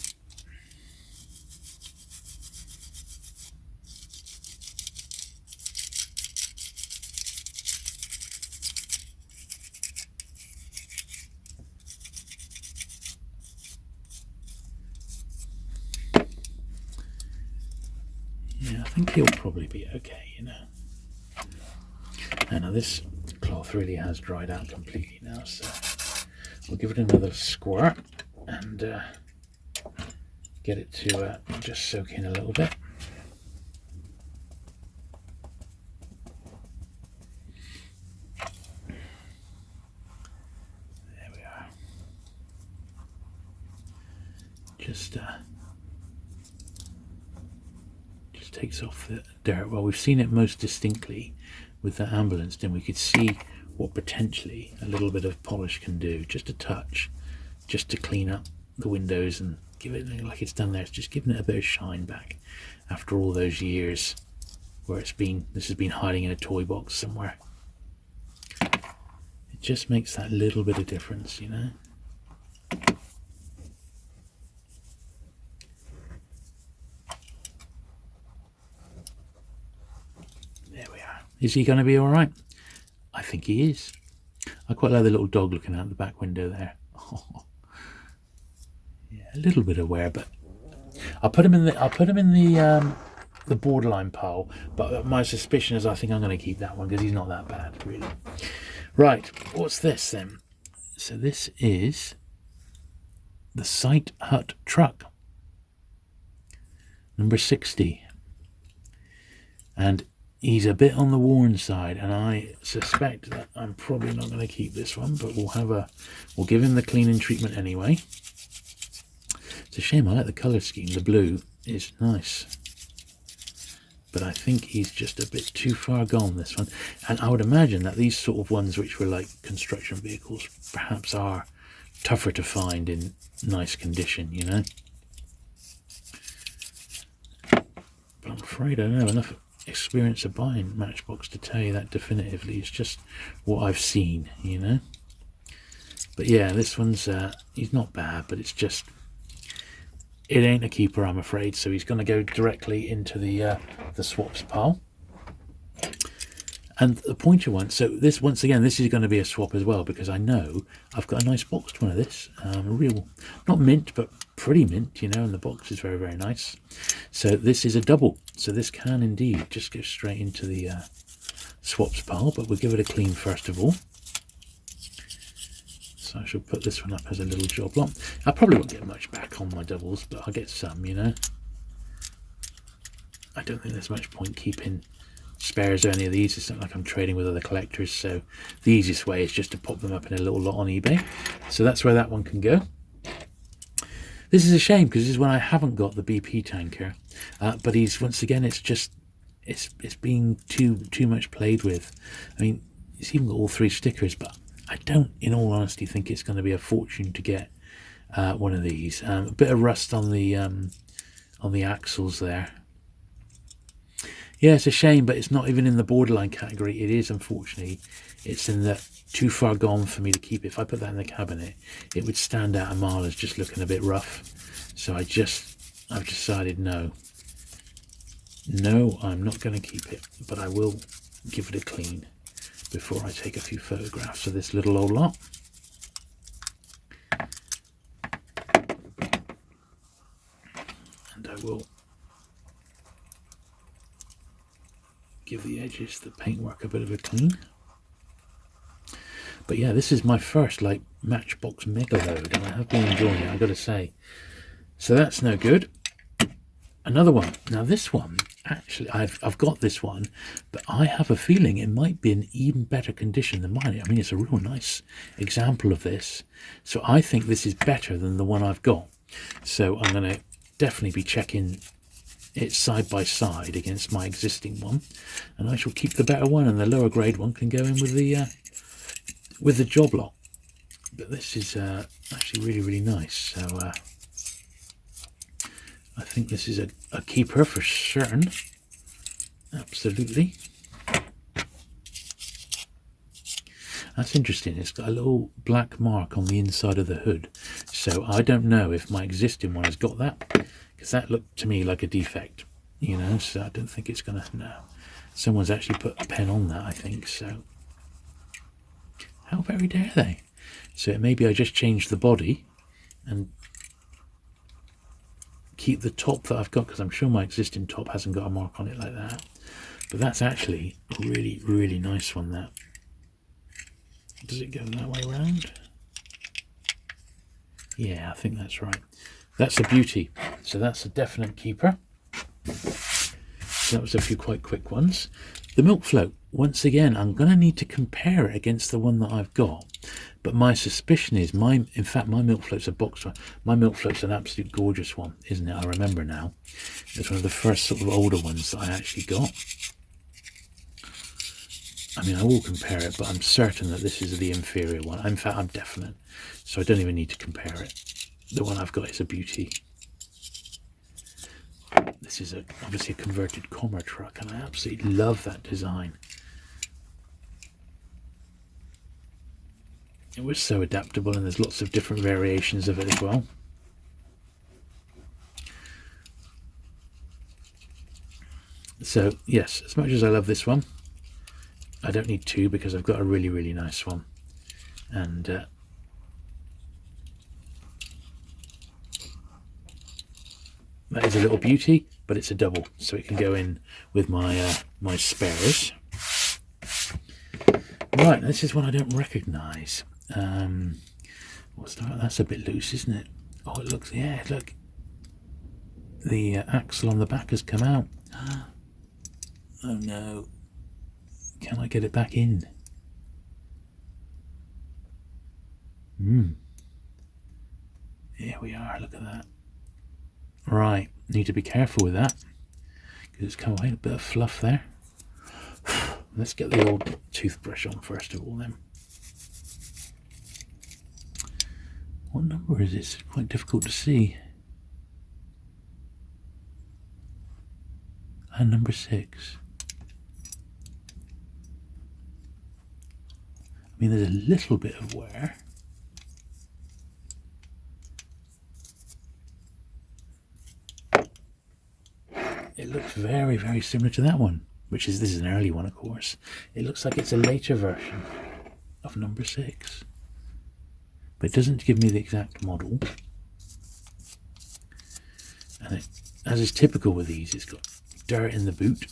Yeah, I think he'll probably be okay, you know. And now this cloth really has dried out completely now, so we'll give it another squirt and get it to just soak in a little bit. There we are. Just takes off the dirt. Well, we've seen it most distinctly with the ambulance, then we could see what potentially a little bit of polish can do, just a touch, just to clean up the windows and give it, like it's done there, it's just giving it a bit of shine back after all those years where this has been hiding in a toy box somewhere. It just makes that little bit of difference, you know. Is he going to be all right? I think he is. I quite like the little dog looking out the back window there. Oh. Yeah, a little bit of wear, but I'll put him in the borderline pile. But my suspicion is I think I'm going to keep that one because he's not that bad, really. Right, what's this then? So this is the Sight Hut truck, number 60, and he's a bit on the worn side, and I suspect that I'm probably not going to keep this one, but we'll give him the cleaning treatment anyway. It's a shame. I like the colour scheme. The blue is nice. But I think he's just a bit too far gone, this one. And I would imagine that these sort of ones which were like construction vehicles perhaps are tougher to find in nice condition, you know. But I'm afraid I don't have enough experience of buying Matchbox to tell you that definitively. It's just what I've seen, you know. But yeah, this one's he's not bad, but it's just, it ain't a keeper, I'm afraid. So he's going to go directly into the swaps pile. And the pointer one, so this, once again, this is going to be a swap as well, because I know I've got a nice boxed one of this. Real, not mint, but pretty mint, you know, and the box is very, very nice. So this is a double. So this can indeed just go straight into the swaps pile, but we'll give it a clean first of all. So I shall put this one up as a little job lot. I probably won't get much back on my doubles, but I'll get some, you know. I don't think there's much point keeping spares or any of these. It's not like I'm trading with other collectors, so the easiest way is just to pop them up in a little lot on eBay. So that's where that one can go. This is a shame because this is when I haven't got the BP tanker, but he's, once again, it's just it's being too much played with. I mean, it's even got all 3 stickers, but I don't, in all honesty, think it's going to be a fortune to get one of these. A bit of rust on the axles there. Yeah, it's a shame, but it's not even in the borderline category. It is, unfortunately. It's in the too far gone for me to keep it. If I put that in the cabinet, it would stand out a mile as just looking a bit rough. So I've decided no, I'm not going to keep it, but I will give it a clean before I take a few photographs of this little old lot. And I will give the edges, the paintwork, a bit of a clean. But yeah, this is my first like Matchbox mega load, and I have been enjoying it, I've got to say. So that's no good. Another one. Now this one, actually, I've got this one, but I have a feeling it might be in even better condition than mine. I mean, it's a real nice example of this. So I think this is better than the one I've got. So I'm going to definitely be checking it side by side against my existing one, and I shall keep the better one, and the lower grade one can go in with the job lot. But this is actually really, really nice. So I think this is a keeper for certain. Absolutely. That's interesting. It's got a little black mark on the inside of the hood. So I don't know if my existing one has got that, because that looked to me like a defect, you know, so I don't think it's going to, no. Someone's actually put a pen on that, I think, so. How very dare they? So maybe I just changed the body and keep the top that I've got, because I'm sure my existing top hasn't got a mark on it like that. But that's actually a really, really nice one, that. Does it go that way around? Yeah, I think that's right. That's a beauty. So that's a definite keeper. So that was a few quite quick ones. The milk float, once again, I'm going to need to compare it against the one that I've got. But my suspicion is, in fact, my milk float's a box one. My milk float's an absolute gorgeous one, isn't it? I remember now. It's one of the first sort of older ones that I actually got. I mean, I will compare it, but I'm certain that this is the inferior one. In fact, I'm definite. So I don't even need to compare it. The one I've got is a beauty. This is obviously a converted commer truck, and I absolutely love that design. It was so adaptable, and there's lots of different variations of it as well. So yes, as much as I love this one, I don't need 2 because I've got a really, really nice one. And that is a little beauty, but it's a double, so it can go in with my my spares. Right, this is one I don't recognise. What's that? That's a bit loose, isn't it? Oh, it looks, yeah, look. The axle on the back has come out. Oh no. Can I get it back in? Here we are, look at that. Right, need to be careful with that because it's come away a bit of fluff there. Let's get the old toothbrush on first of all then. What number is it? It's quite difficult to see. And number 6. I mean, there's a little bit of wear. It looks very, very similar to that one, which is, this is an early one, of course. It looks like it's a later version of number 6. But it doesn't give me the exact model. And it, as is typical with these, it's got dirt in the boot.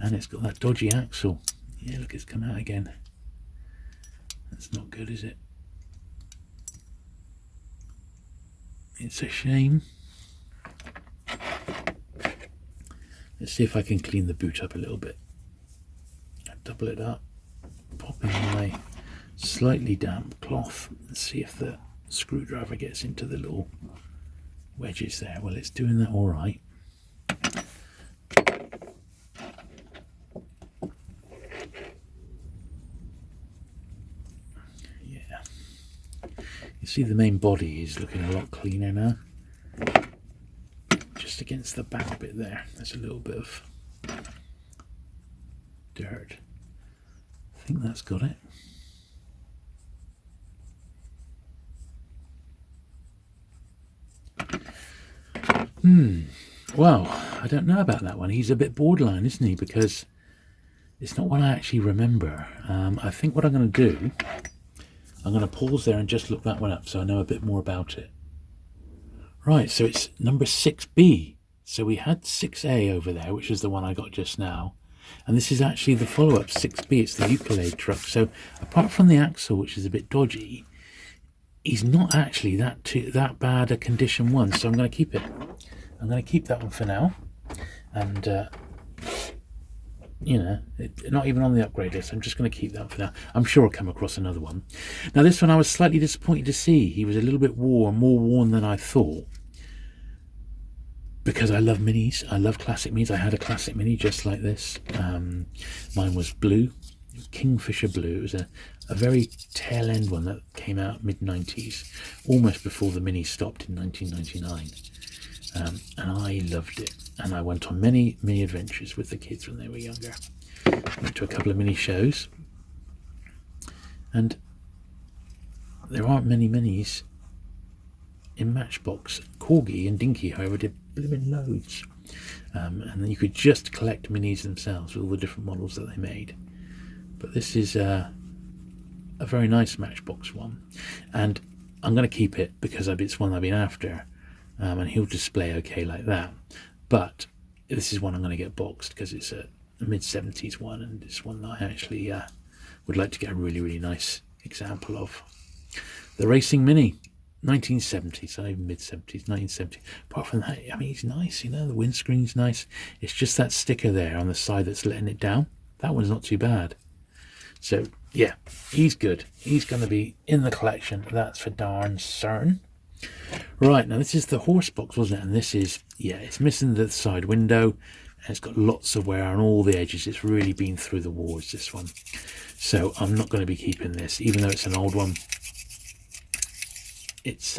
And it's got that dodgy axle. Yeah, look, it's come out again. That's not good, is it? It's a shame. Let's see if I can clean the boot up a little bit. Double it up, pop in my slightly damp cloth and see if the screwdriver gets into the little wedges there. Well, it's doing that all right. Yeah. You see the main body is looking a lot cleaner now. Just against the back bit there, there's a little bit of dirt. I think that's got it. Well, I don't know about that one. He's a bit borderline, isn't he? Because it's not one I actually remember. I think what I'm going to do, I'm going to pause there and just look that one up so I know a bit more about it. Right, so it's number 6B. So we had 6A over there, which is the one I got just now. And this is actually the follow-up, 6B. It's the Ukulele truck. So apart from the axle, which is a bit dodgy, he's not actually that bad a condition one. So I'm going to keep it. I'm going to keep that one for now. And, you know, not even on the upgrade list. I'm just going to keep that for now. I'm sure I'll come across another one. Now, this one I was slightly disappointed to see. He was a little bit worn, more worn than I thought. Because I love minis. I love classic minis. I had a classic mini just like this. Mine was blue. Kingfisher blue. It was a very tail end one that came out mid-90s. Almost before the mini stopped in 1999. And I loved it. And I went on many mini adventures with the kids when they were younger. Went to a couple of mini shows. And there aren't many minis in Matchbox. Corgi and Dinky, however, did blooming loads. And then you could just collect minis themselves with all the different models that they made. But this is a very nice Matchbox one. And I'm going to keep it because it's one I've been after. And he'll display okay like that. But this is one I'm going to get boxed because it's a mid-70s one, and it's one that I actually would like to get a really, really nice example of. The Racing Mini, 1970s, so even mid-70s, 1970. Apart from that, I mean, he's nice, you know, the windscreen's nice. It's just that sticker there on the side that's letting it down. That one's not too bad. So, yeah, he's good. He's going to be in the collection, that's for darn certain. Right, now this is the horse box, wasn't it? And this is, yeah, it's missing the side window, and it's got lots of wear on all the edges. It's really been through the wars, this one. So I'm not going to be keeping this, even though it's an old one. It's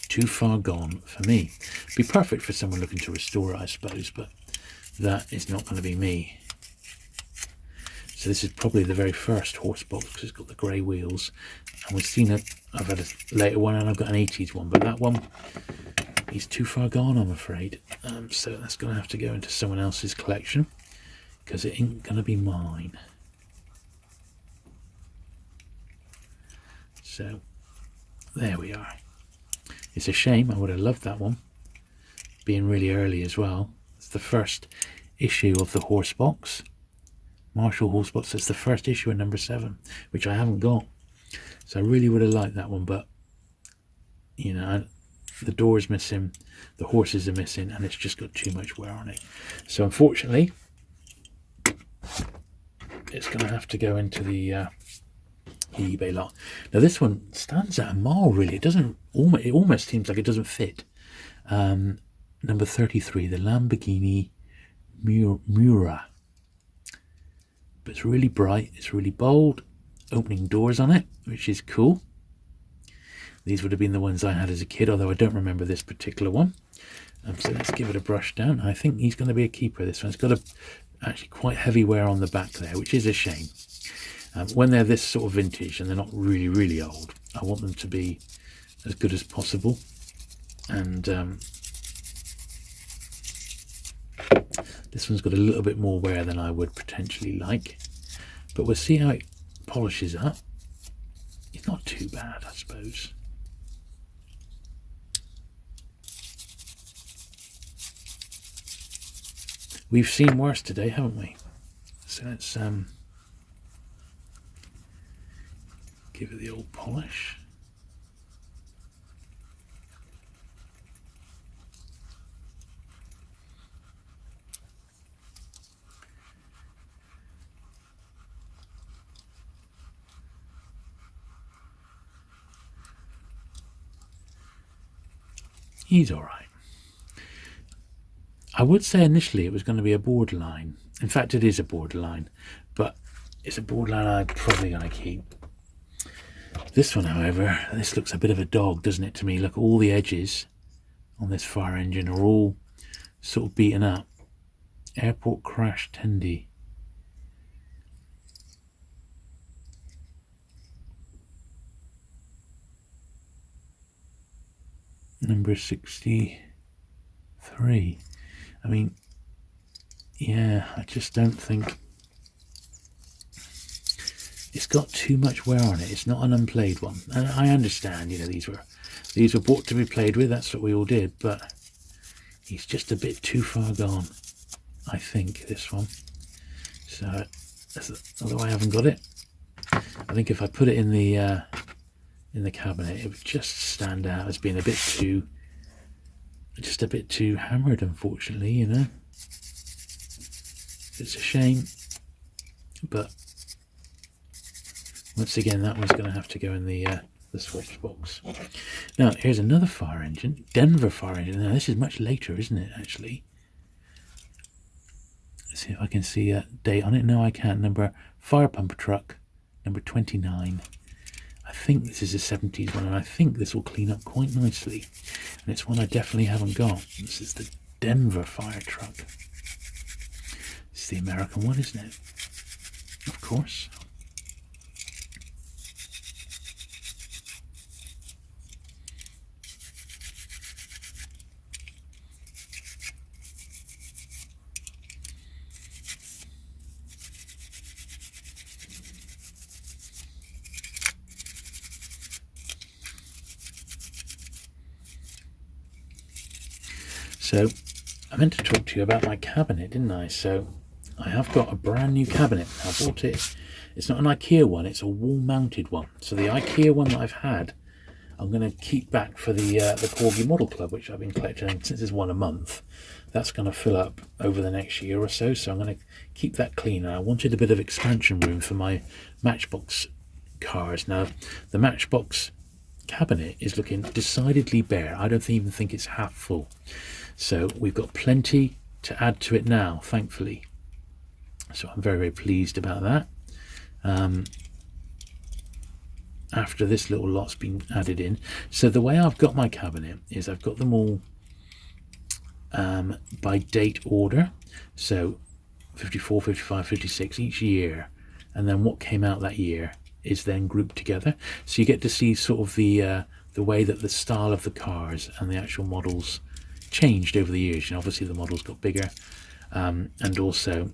too far gone for me. It'd be perfect for someone looking to restore it, I suppose, but that is not going to be me. So this is probably the very first horse box because it's got the grey wheels. And we've seen it. I've had a later one and I've got an 80s one, but that one is too far gone, I'm afraid. So that's going to have to go into someone else's collection because it ain't going to be mine. So there we are. It's a shame. I would have loved that one, being really early as well. It's the first issue of the horse box. Marshall horse box. It's the first issue of number 7, which I haven't got. So I really would have liked that one, but you know, the door is missing, the horses are missing, and it's just got too much wear on it. So unfortunately, it's going to have to go into the eBay lot. Now this one stands at a mile, really. It doesn't. It almost seems like it doesn't fit. Number 33, the Lamborghini Mura. But it's really bright. It's really bold. Opening doors on it, which is cool. These would have been the ones I had as a kid, although I don't remember this particular one. So let's give it a brush down. I think he's going to be a keeper. This one's got actually quite heavy wear on the back there, which is a shame. When they're this sort of vintage and they're not really, really old, I want them to be as good as possible. And this one's got a little bit more wear than I would potentially like. But we'll see how it polishes up. It's not too bad, I suppose. We've seen worse today, haven't we? So let's give it the old polish. He's all right. I would say initially it was going to be a borderline. In fact, it is a borderline, but it's a borderline I'm probably going to keep. This one, however, this looks a bit of a dog, doesn't it, to me? Look, all the edges on this fire engine are all sort of beaten up. Airport crash Tendy. Number 63. I mean, yeah, I just don't think it's got too much wear on it. It's not an unplayed one, and I understand. You know, these were bought to be played with. That's what we all did. But he's just a bit too far gone, I think. This one. So, although I haven't got it, I think if I put it in the cabinet, it would just stand out as being a bit too hammered, unfortunately, you know. It's a shame, but once again, that one's going to have to go in the swatch box. Now, here's another fire engine, Denver fire engine. Now, this is much later, isn't it, actually? Let's see if I can see a date on it. No, I can't. Fire pumper truck, number 29. I think this is a 70s one, and I think this will clean up quite nicely. And it's one I definitely haven't got. This is the Denver fire truck. It's the American one, isn't it? Of course. So, I meant to talk to you about my cabinet, didn't I? So, I have got a brand new cabinet. I bought it. It's not an IKEA one, it's a wall-mounted one. So the IKEA one that I've had, I'm going to keep back for the Corgi Model Club, which I've been collecting since it's one a month. That's going to fill up over the next year or so, so I'm going to keep that clean. And I wanted a bit of expansion room for my Matchbox cars. Now, the Matchbox cabinet is looking decidedly bare. I don't even think it's half full. So we've got plenty to add to it now, thankfully. So I'm very, very pleased about that. After this little lot's been added in. So the way I've got my cabinet is I've got them all by date order. So 54, 55, 56 each year. And then what came out that year is then grouped together. So you get to see sort of the way that the style of the cars and the actual models changed over the years. You know, obviously the models got bigger, and also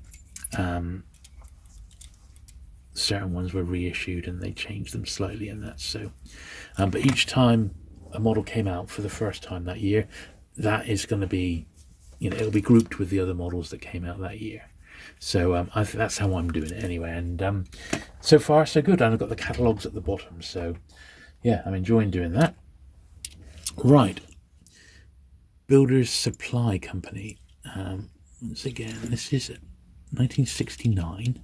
certain ones were reissued and they changed them slightly, and that. So but each time a model came out for the first time that year, that is going to be, you know, it'll be grouped with the other models that came out that year. So I think that's how I'm doing it anyway, and so far so good. And I've got the catalogues at the bottom, so yeah, I'm enjoying doing that. Right, Builders Supply Company. Once again, this is 1969.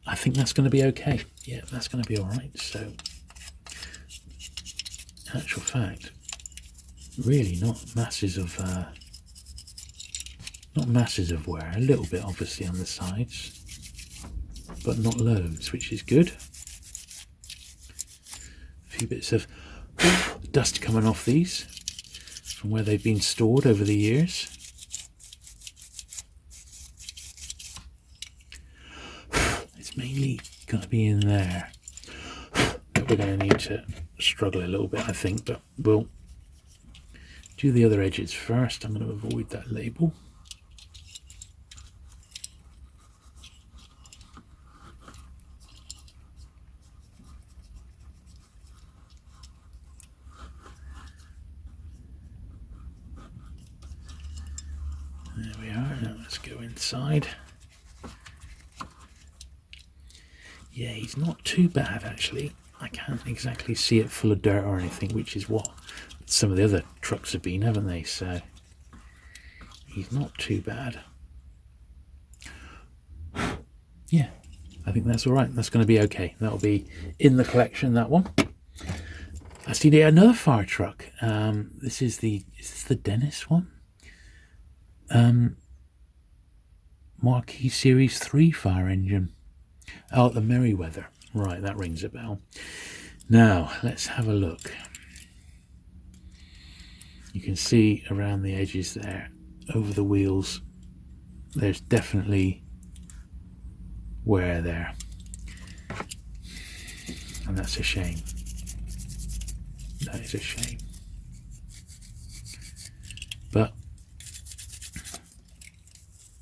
I think that's going to be okay. Yeah, that's going to be all right. So, in actual fact, really not masses of wear. A little bit, obviously, on the sides, but not loads, which is good. A few bits of dust coming off these from where they've been stored over the years. It's mainly going to be in there. We're going to need to struggle a little bit, I think, but we'll do the other edges first. I'm going to avoid that label. There we are. Now let's go inside. Yeah, he's not too bad, actually. I can't exactly see it full of dirt or anything, which is what some of the other trucks have been, haven't they? So he's not too bad. Yeah, I think that's all right. That's going to be okay. That'll be in the collection, that one. I see another fire truck. Is this the Dennis one? Marquis Series 3 fire engine. Oh, the Merryweather. Right, that rings a bell. Now, let's have a look. You can see around the edges there, over the wheels, there's definitely wear there. And that's a shame. That is a shame. But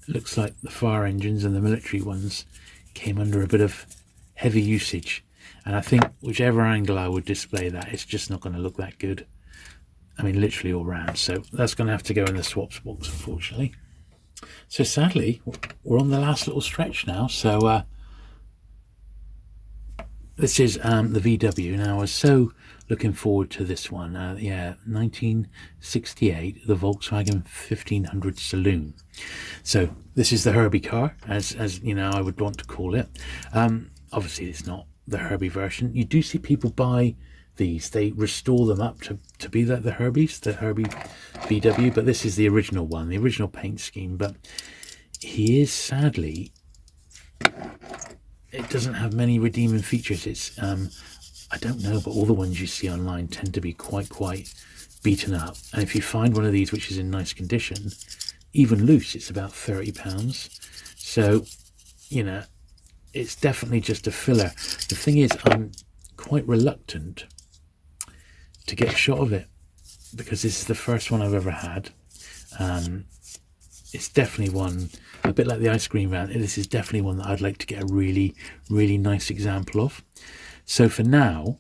it looks like the fire engines and the military ones came under a bit of heavy usage, and I think whichever angle I would display that, it's just not going to look that good. I mean, literally all round. So that's going to have to go in the swaps box, unfortunately. So sadly, we're on the last little stretch now. So this is the VW. Now, I was so looking forward to this one. Yeah, 1968, the Volkswagen 1500 Saloon. So this is the Herbie car, as you know, I would want to call it. Obviously, it's not the Herbie version. You do see people buy these. They restore them up to be the Herbies, the Herbie VW. But this is the original one, the original paint scheme. But he is, sadly, it doesn't have many redeeming features. It's I don't know, but all the ones you see online tend to be quite beaten up. And if you find one of these which is in nice condition, even loose, it's about £30. So, you know, it's definitely just a filler. The thing is, I'm quite reluctant to get a shot of it because this is the first one I've ever had. It's definitely one, a bit like the ice cream van, this is definitely one that I'd like to get a really nice example of. So for now,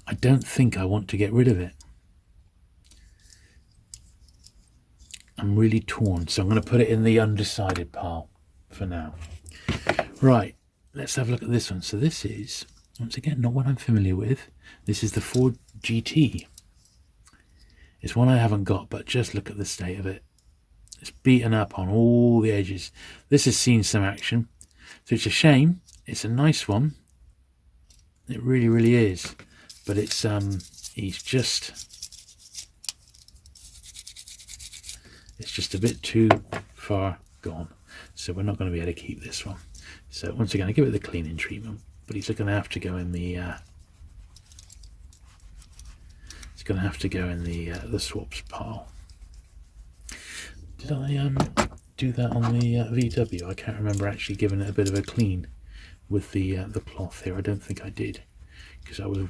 I don't think I want to get rid of it. I'm really torn, so I'm going to put it in the undecided pile for now. Right, let's have a look at this one. So this is, once again, not one I'm familiar with. This is the Ford GT. It's one I haven't got, but just look at the state of it. It's beaten up on all the edges. This has seen some action, so it's a shame. It's a nice one. It really is. But it's it's just a bit too far gone. So we're not going to be able to keep this one. So once again, I give it the cleaning treatment, but he's going to have to go in the the swaps pile. Did I do that on the VW? I can't remember actually giving it a bit of a clean with the cloth here. I don't think I did, because I was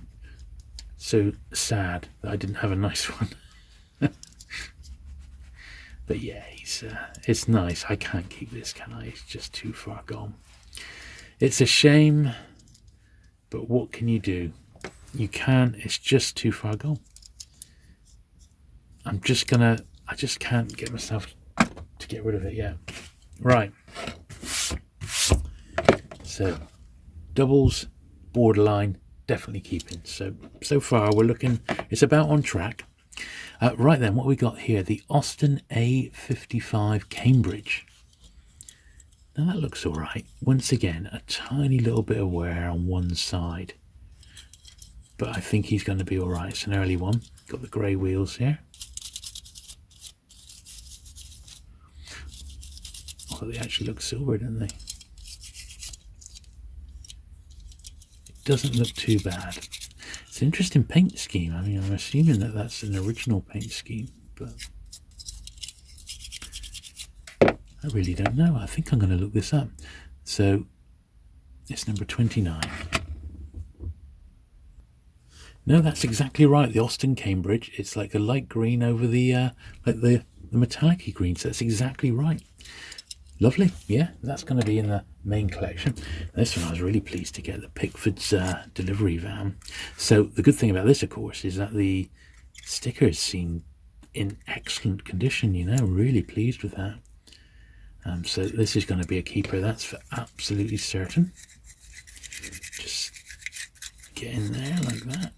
so sad that I didn't have a nice one. But yeah, it's nice. I can't keep this, can I? It's just too far gone. It's a shame, but what can you do? You can't. It's just too far gone. I just can't get myself to get rid of it yet. Right. So, doubles, borderline, definitely keeping. So far we're looking, it's about on track. Right then, what we got here, the Austin A55 Cambridge. Now that looks all right. Once again, a tiny little bit of wear on one side, but I think he's going to be all right. It's an early one. Got the grey wheels here. Oh, they actually look silver, don't they? It doesn't look too bad. It's an interesting paint scheme. I mean, I'm assuming that that's an original paint scheme, but I really don't know. I think I'm going to look this up. So it's number 29. No, that's exactly right. The Austin Cambridge. It's like a light green over the like the metallic-y green. So that's exactly right. Lovely. Yeah, that's going to be in the main collection. This one I was really pleased to get, the Pickford's delivery van. So the good thing about this, of course, is that the stickers seem in excellent condition. You know, really pleased with that. So this is going to be a keeper. That's for absolutely certain. Just get in there like that.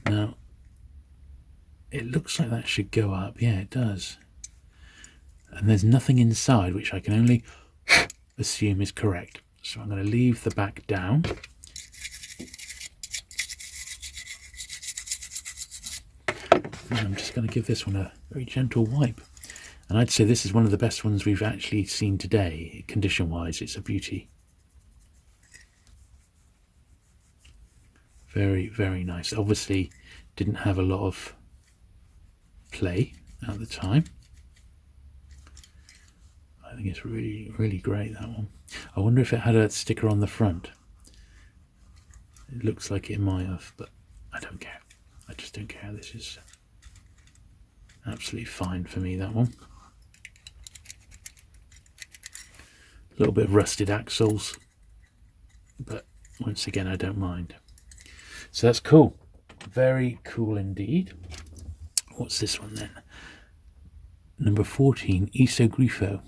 Now, it looks like that should go up. Yeah, it does. And there's nothing inside, which I can only assume is correct. So I'm going to leave the back down. And I'm just going to give this one a very gentle wipe. And I'd say this is one of the best ones we've actually seen today. Condition-wise, it's a beauty. Very, very nice. Obviously, didn't have a lot of play at the time. I think it's really, really great, that one. I wonder if it had a sticker on the front. It looks like it might have, but I don't care. I just don't care. This is absolutely fine for me, that one. A little bit of rusted axles, but once again, I don't mind. So that's cool. Very cool indeed. What's this one then? Number 14, Isogrifo.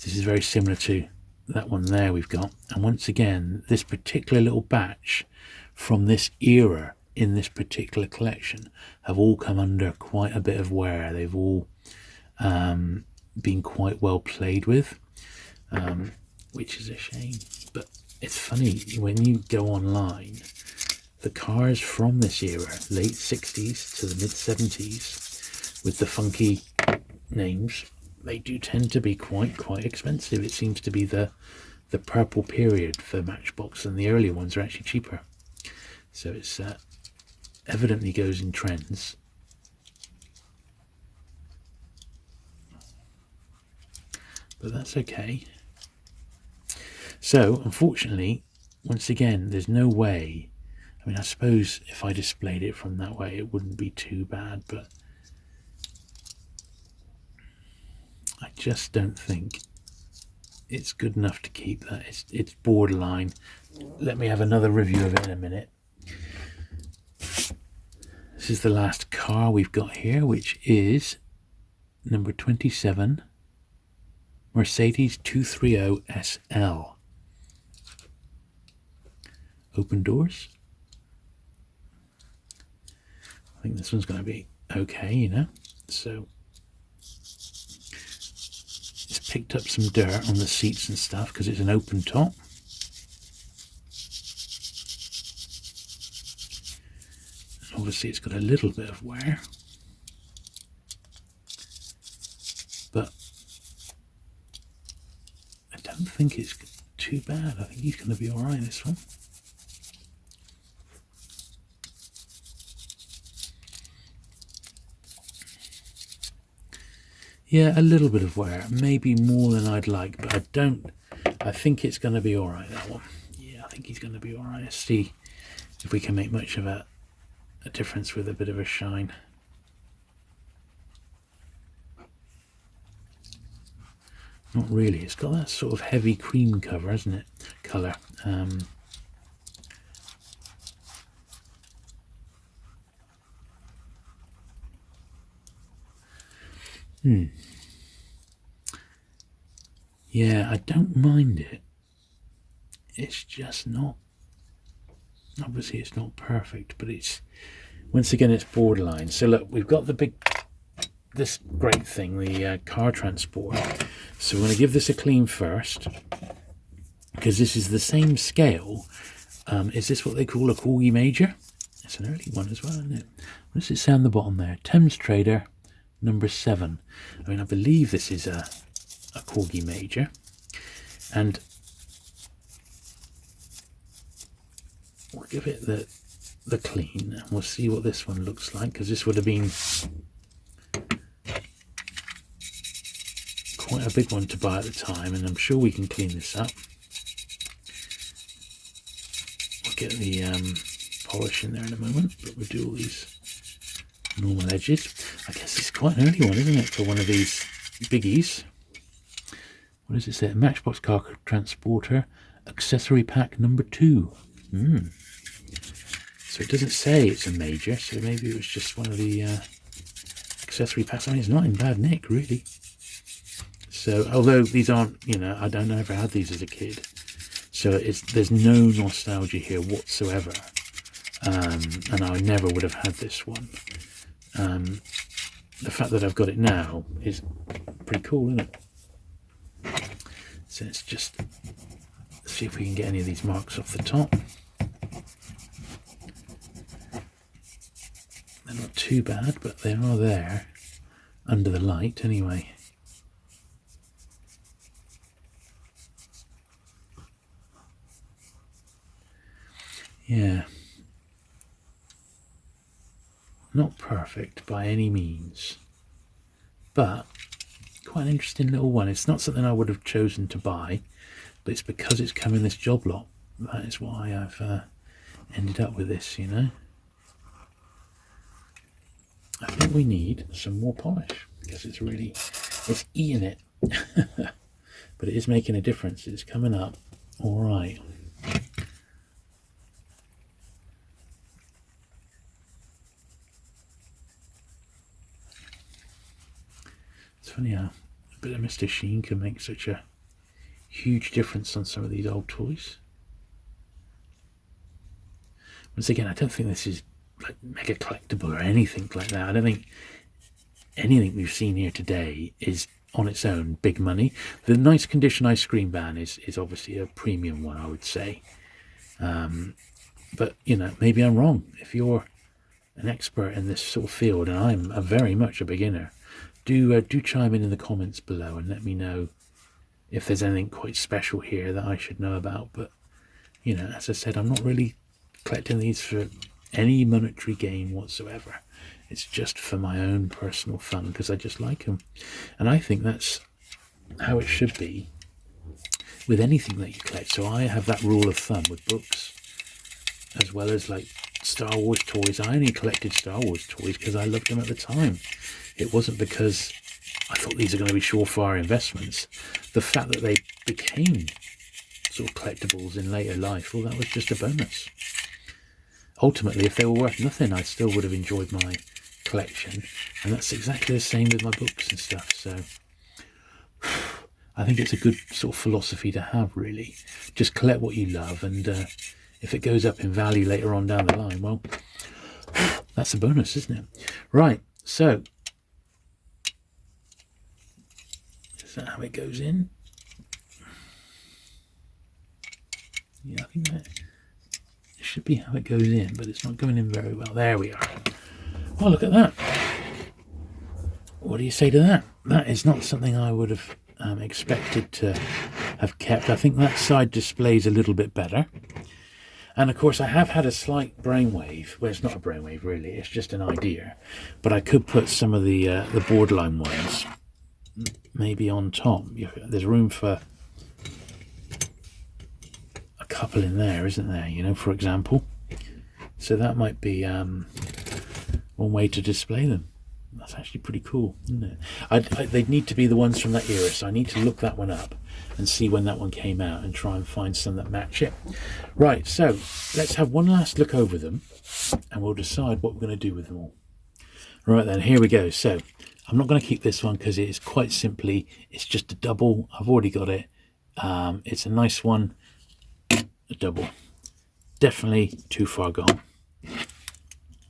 This is very similar to that one there we've got. And once again, this particular little batch from this era in this particular collection have all come under quite a bit of wear. They've all been quite well played with, which is a shame. But it's funny, when you go online, the cars from this era, late 60s to the mid 70s, with the funky names, they do tend to be quite expensive. It seems to be the purple period for Matchbox, and the earlier ones are actually cheaper. So it's evidently goes in trends. But that's okay. So, unfortunately, once again, there's no way. I mean, I suppose if I displayed it from that way, it wouldn't be too bad, but I just don't think it's good enough to keep that. It's borderline. Let me have another review of it in a minute. This is the last car we've got here, which is number 27, Mercedes 230 SL. Open doors. I think this one's going to be okay, you know. So it's picked up some dirt on the seats and stuff because it's an open top. Obviously it's got a little bit of wear, but I don't think it's too bad. I think he's going to be alright, this one. Yeah, a little bit of wear, maybe more than I'd like, but I think it's going to be alright, that one. Yeah, I think he's going to be alright. Let's see if we can make much of a difference with a bit of a shine. Not really. It's got that sort of heavy cream cover, hasn't it? Colour. Yeah, I don't mind it. it's just not, obviously it's not perfect, but it's, once again, it's borderline. So look, we've got this great thing, the car transport. So we're going to give this a clean first, because this is the same scale. Is this what they call a Corgi Major? It's an early one as well, isn't it? What does it say on the bottom there? Thames Trader number 7. I mean, I believe this is a Corgi Major. And we'll give it the clean, and we'll see what this one looks like, because this would have been quite a big one to buy at the time, and I'm sure we can clean this up. We'll get the polish in there in a moment, but we'll do all these normal edges. I guess it's quite an early one, isn't it, for one of these biggies? What does it say? Matchbox car transporter accessory pack number 2. So it doesn't say it's a major, so maybe it was just one of the accessory packs. I mean, it's not in bad nick, really. So, although these aren't, you know, I don't ever had these as a kid, so there's no nostalgia here whatsoever, and I never would have had this one. The fact that I've got it now is pretty cool, isn't it? So let's just see if we can get any of these marks off the top. They're not too bad, but they are there under the light anyway. Yeah, not perfect by any means, but quite an interesting little one. It's not something I would have chosen to buy, but it's because it's come in this job lot. That is why I've ended up with this, you know. I think we need some more polish, because it's eating it. But it is making a difference. It's coming up all right. It's funny how a bit of Mr. Sheen can make such a huge difference on some of these old toys. Once again, I don't think this is like mega collectible or anything like that. I don't think anything we've seen here today is on its own big money. The nice condition ice cream van is obviously a premium one, I would say. But you know, maybe I'm wrong. If you're an expert in this sort of field, and I'm very much a beginner, do chime in the comments below and let me know if there's anything quite special here that I should know about. But you know, as I said, I'm not really collecting these for any monetary gain whatsoever. It's just for my own personal fun, because I just like them, and I think that's how it should be with anything that you collect. So I have that rule of thumb with books as well as like Star Wars toys. I only collected Star Wars toys because I loved them at the time. It wasn't because I thought these are going to be surefire investments. The fact that they became sort of collectibles in later life, well, that was just a bonus. Ultimately, if they were worth nothing, I still would have enjoyed my collection, and that's exactly the same with my books and stuff. So I think it's a good sort of philosophy to have, really. Just collect what you love, and if it goes up in value later on down the line, well, that's a bonus, isn't it? Right, so is that how it goes in? Yeah, I think that should be how it goes in, but it's not going in very well. There we are. Oh, look at that. What do you say to that? That is not something I would have expected to have kept. I think that side displays a little bit better. And of course I have had a slight brainwave. Well, it's not a brainwave really, it's just an idea. But I could put some of the borderline ones maybe on top. There's room for a couple in there, isn't there? You know, for example. So that might be one way to display them. That's actually pretty cool, isn't it? They'd need to be the ones from that era, so I need to look that one up and see when that one came out and try and find some that match it. Right, so let's have one last look over them and we'll decide what we're going to do with them all. Right then, here we go. So I'm not going to keep this one because it is quite simply, it's just a double. I've already got it. It's a nice one. a double. Definitely too far gone.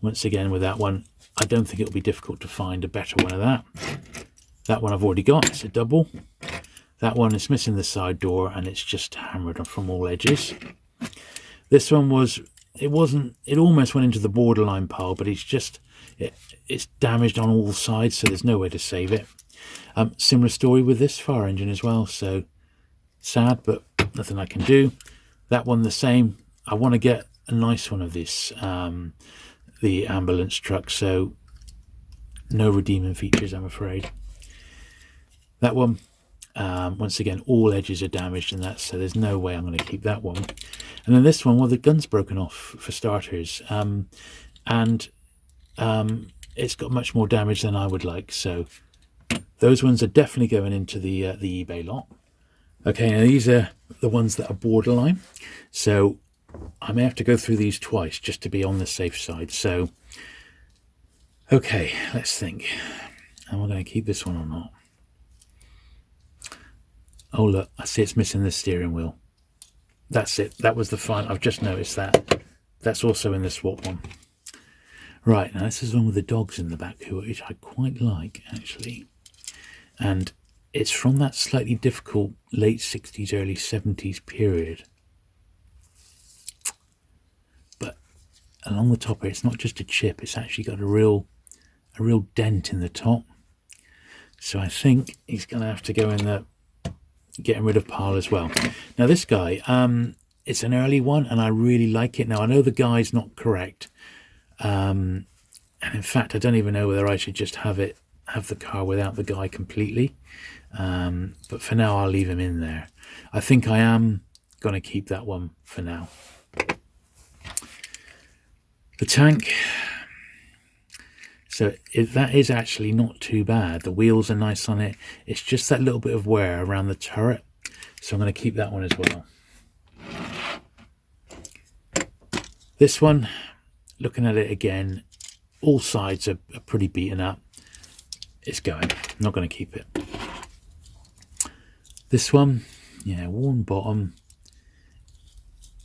Once again with that one, I don't think it'll be difficult to find a better one of that. That one I've already got, it's a double. That one is missing the side door and it's just hammered from all edges. This one it almost went into the borderline pile, but it's damaged on all sides, so there's no way to save it. Similar story with this fire engine as well, so sad, but nothing I can do. That one the same. I want to get a nice one of this, the ambulance truck, so no redeeming features, I'm afraid. That one, once again, all edges are damaged and that, so there's no way I'm going to keep that one. And then this one, well, the gun's broken off for starters, and it's got much more damage than I would like, so those ones are definitely going into the eBay lot. Okay, now these are the ones that are borderline, so I may have to go through these twice just to be on the safe side. So, okay, let's think. Am I going to keep this one or not? Oh look, I see it's missing the steering wheel. That's it. That was the final. I've just noticed that. That's also in the swap one. Right, now this is one with the dogs in the back, which I quite like, actually. And it's from that slightly difficult late 60s, early 70s period. But along the top here, it's not just a chip, it's actually got a real dent in the top. So I think he's going to have to go in the getting rid of pile as well. Now this guy, it's an early one and I really like it. Now I know the guy's not correct. And in fact, I don't even know whether I should just have the car without the guy completely. But for now, I'll leave him in there. I think I am going to keep that one for now. The tank. So that is actually not too bad. The wheels are nice on it. It's just that little bit of wear around the turret. So I'm going to keep that one as well. This one, looking at it again, all sides are pretty beaten up. It's going. I'm not going to keep it. This one, yeah, worn bottom.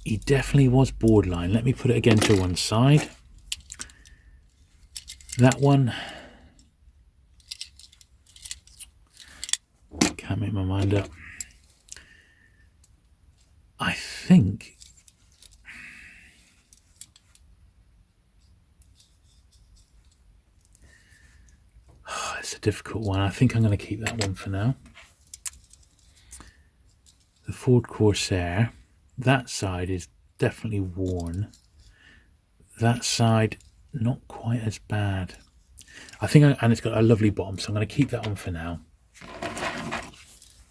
He definitely was borderline. Let me put it again to one side. That one, can't make my mind up. I think it's a difficult one. I think I'm going to keep that one for now. The Ford Corsair, that side is definitely worn. That side, not quite as bad. I think, and it's got a lovely bottom, so I'm going to keep that one for now.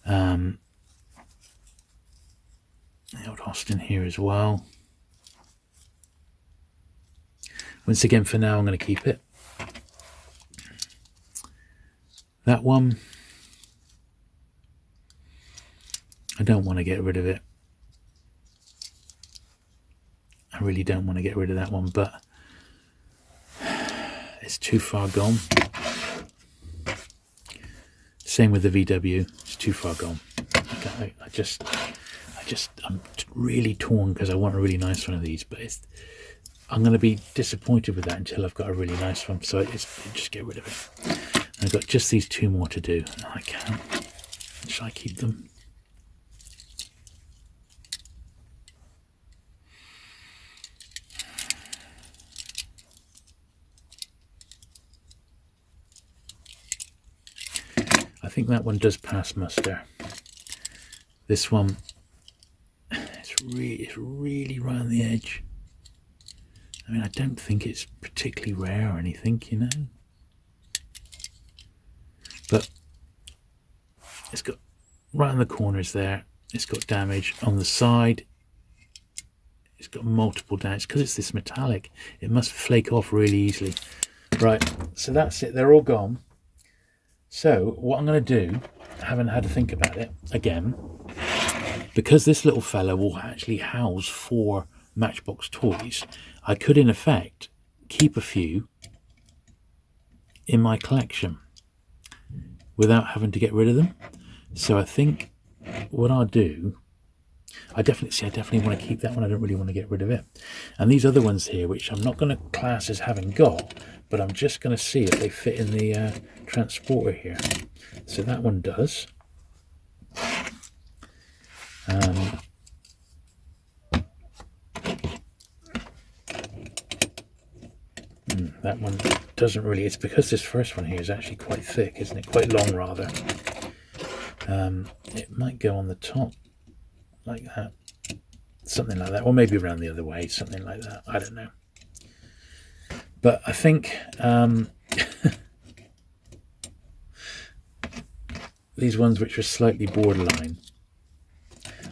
The old Austin here as well. Once again, for now, I'm going to keep it. That one, I don't want to get rid of it. I really don't want to get rid of that one, but it's too far gone. Same with the VW, it's too far gone. I'm really torn because I want a really nice one of these, but I'm going to be disappointed with that until I've got a really nice one. So just get rid of it. I've got just these two more to do. I can't. Shall I keep them? I think that one does pass muster. This one, it's really right on the edge. I mean, I don't think it's particularly rare or anything, you know. But it's got right in the corners there. It's got damage on the side. It's got multiple damage because it's this metallic. It must flake off really easily. Right, so that's it. They're all gone. So what I'm going to do, I haven't had to think about it again, because this little fella will actually house 4 Matchbox toys. I could, in effect, keep a few in my collection without having to get rid of them. So I think what I'll do, I definitely want to keep that one. I don't really want to get rid of it. And these other ones here, which I'm not going to class as having got, but I'm just going to see if they fit in the transporter here. So that one does. That one doesn't really. It's because this first one here is actually quite thick, isn't it? Quite long, rather. It might go on the top like that. Something like that. Or maybe around the other way. Something like that. I don't know. But I think these ones which are slightly borderline,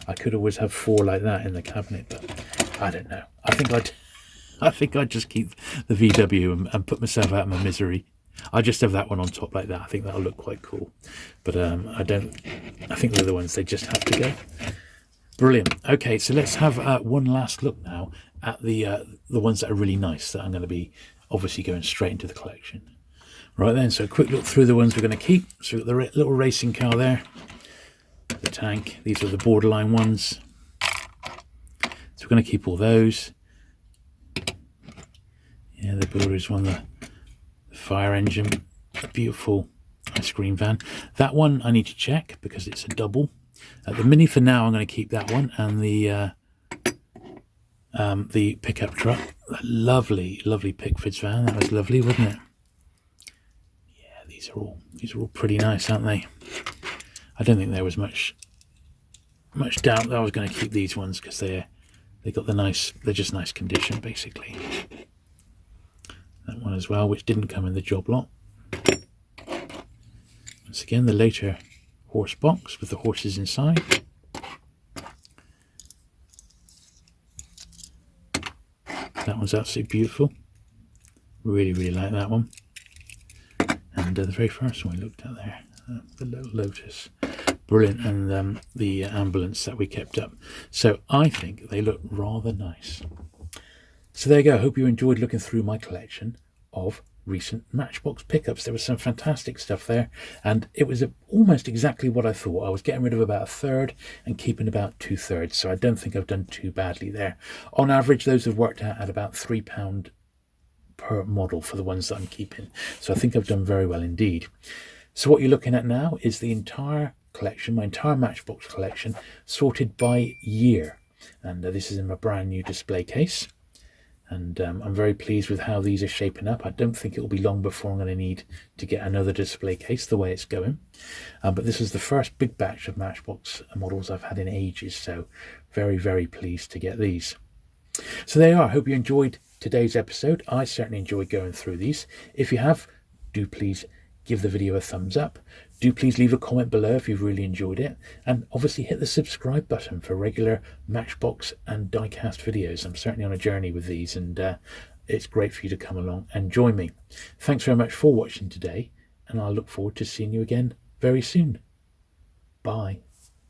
I could always have 4 like that in the cabinet, but I don't know. I think I'd just keep the VW and put myself out of my misery. I just have that one on top like that. I think that'll look quite cool. But I think the other ones, they just have to go. Brilliant. Okay, so let's have one last look now at the ones that are really nice that I'm going to be obviously going straight into the collection. Right then, so a quick look through the ones we're going to keep. So we've got the little racing car there, the tank. These are the borderline ones. So we're going to keep all those. Yeah, the Builder's one, the fire engine, a beautiful ice cream van. That one I need to check because it's a double. The Mini for now, I'm going to keep that one, and the pickup truck. A lovely Pickford's van. That was lovely, wasn't it? Yeah, these are all pretty nice, aren't they? I don't think there was much doubt that I was going to keep these ones because they got they're just nice condition basically. That one as well, which didn't come in the job lot. Once again, the later horse box with the horses inside. That one's absolutely beautiful. Really like that one. And the very first one we looked at there, the little Lotus. Brilliant. And the ambulance that we kept up. So I think they look rather nice. So there you go. I hope you enjoyed looking through my collection of recent Matchbox pickups. There was some fantastic stuff there, and it was almost exactly what I thought. I was getting rid of about a third and keeping about 2/3, so I don't think I've done too badly there. On average, those have worked out at about £3 per model for the ones that I'm keeping, so I think I've done very well indeed. So what you're looking at now is the entire collection, my entire Matchbox collection, sorted by year, and this is in my brand new display case. And I'm very pleased with how these are shaping up. I don't think it will be long before I'm going to need to get another display case the way it's going. But this is the first big batch of Matchbox models I've had in ages, so very pleased to get these. So there you are. I hope you enjoyed today's episode. I certainly enjoyed going through these. If you have, do please give the video a thumbs up. Do please leave a comment below if you've really enjoyed it, and obviously hit the subscribe button for regular Matchbox and diecast videos. I'm certainly on a journey with these, and it's great for you to come along and join me. Thanks very much for watching today, and I look forward to seeing you again very soon. Bye.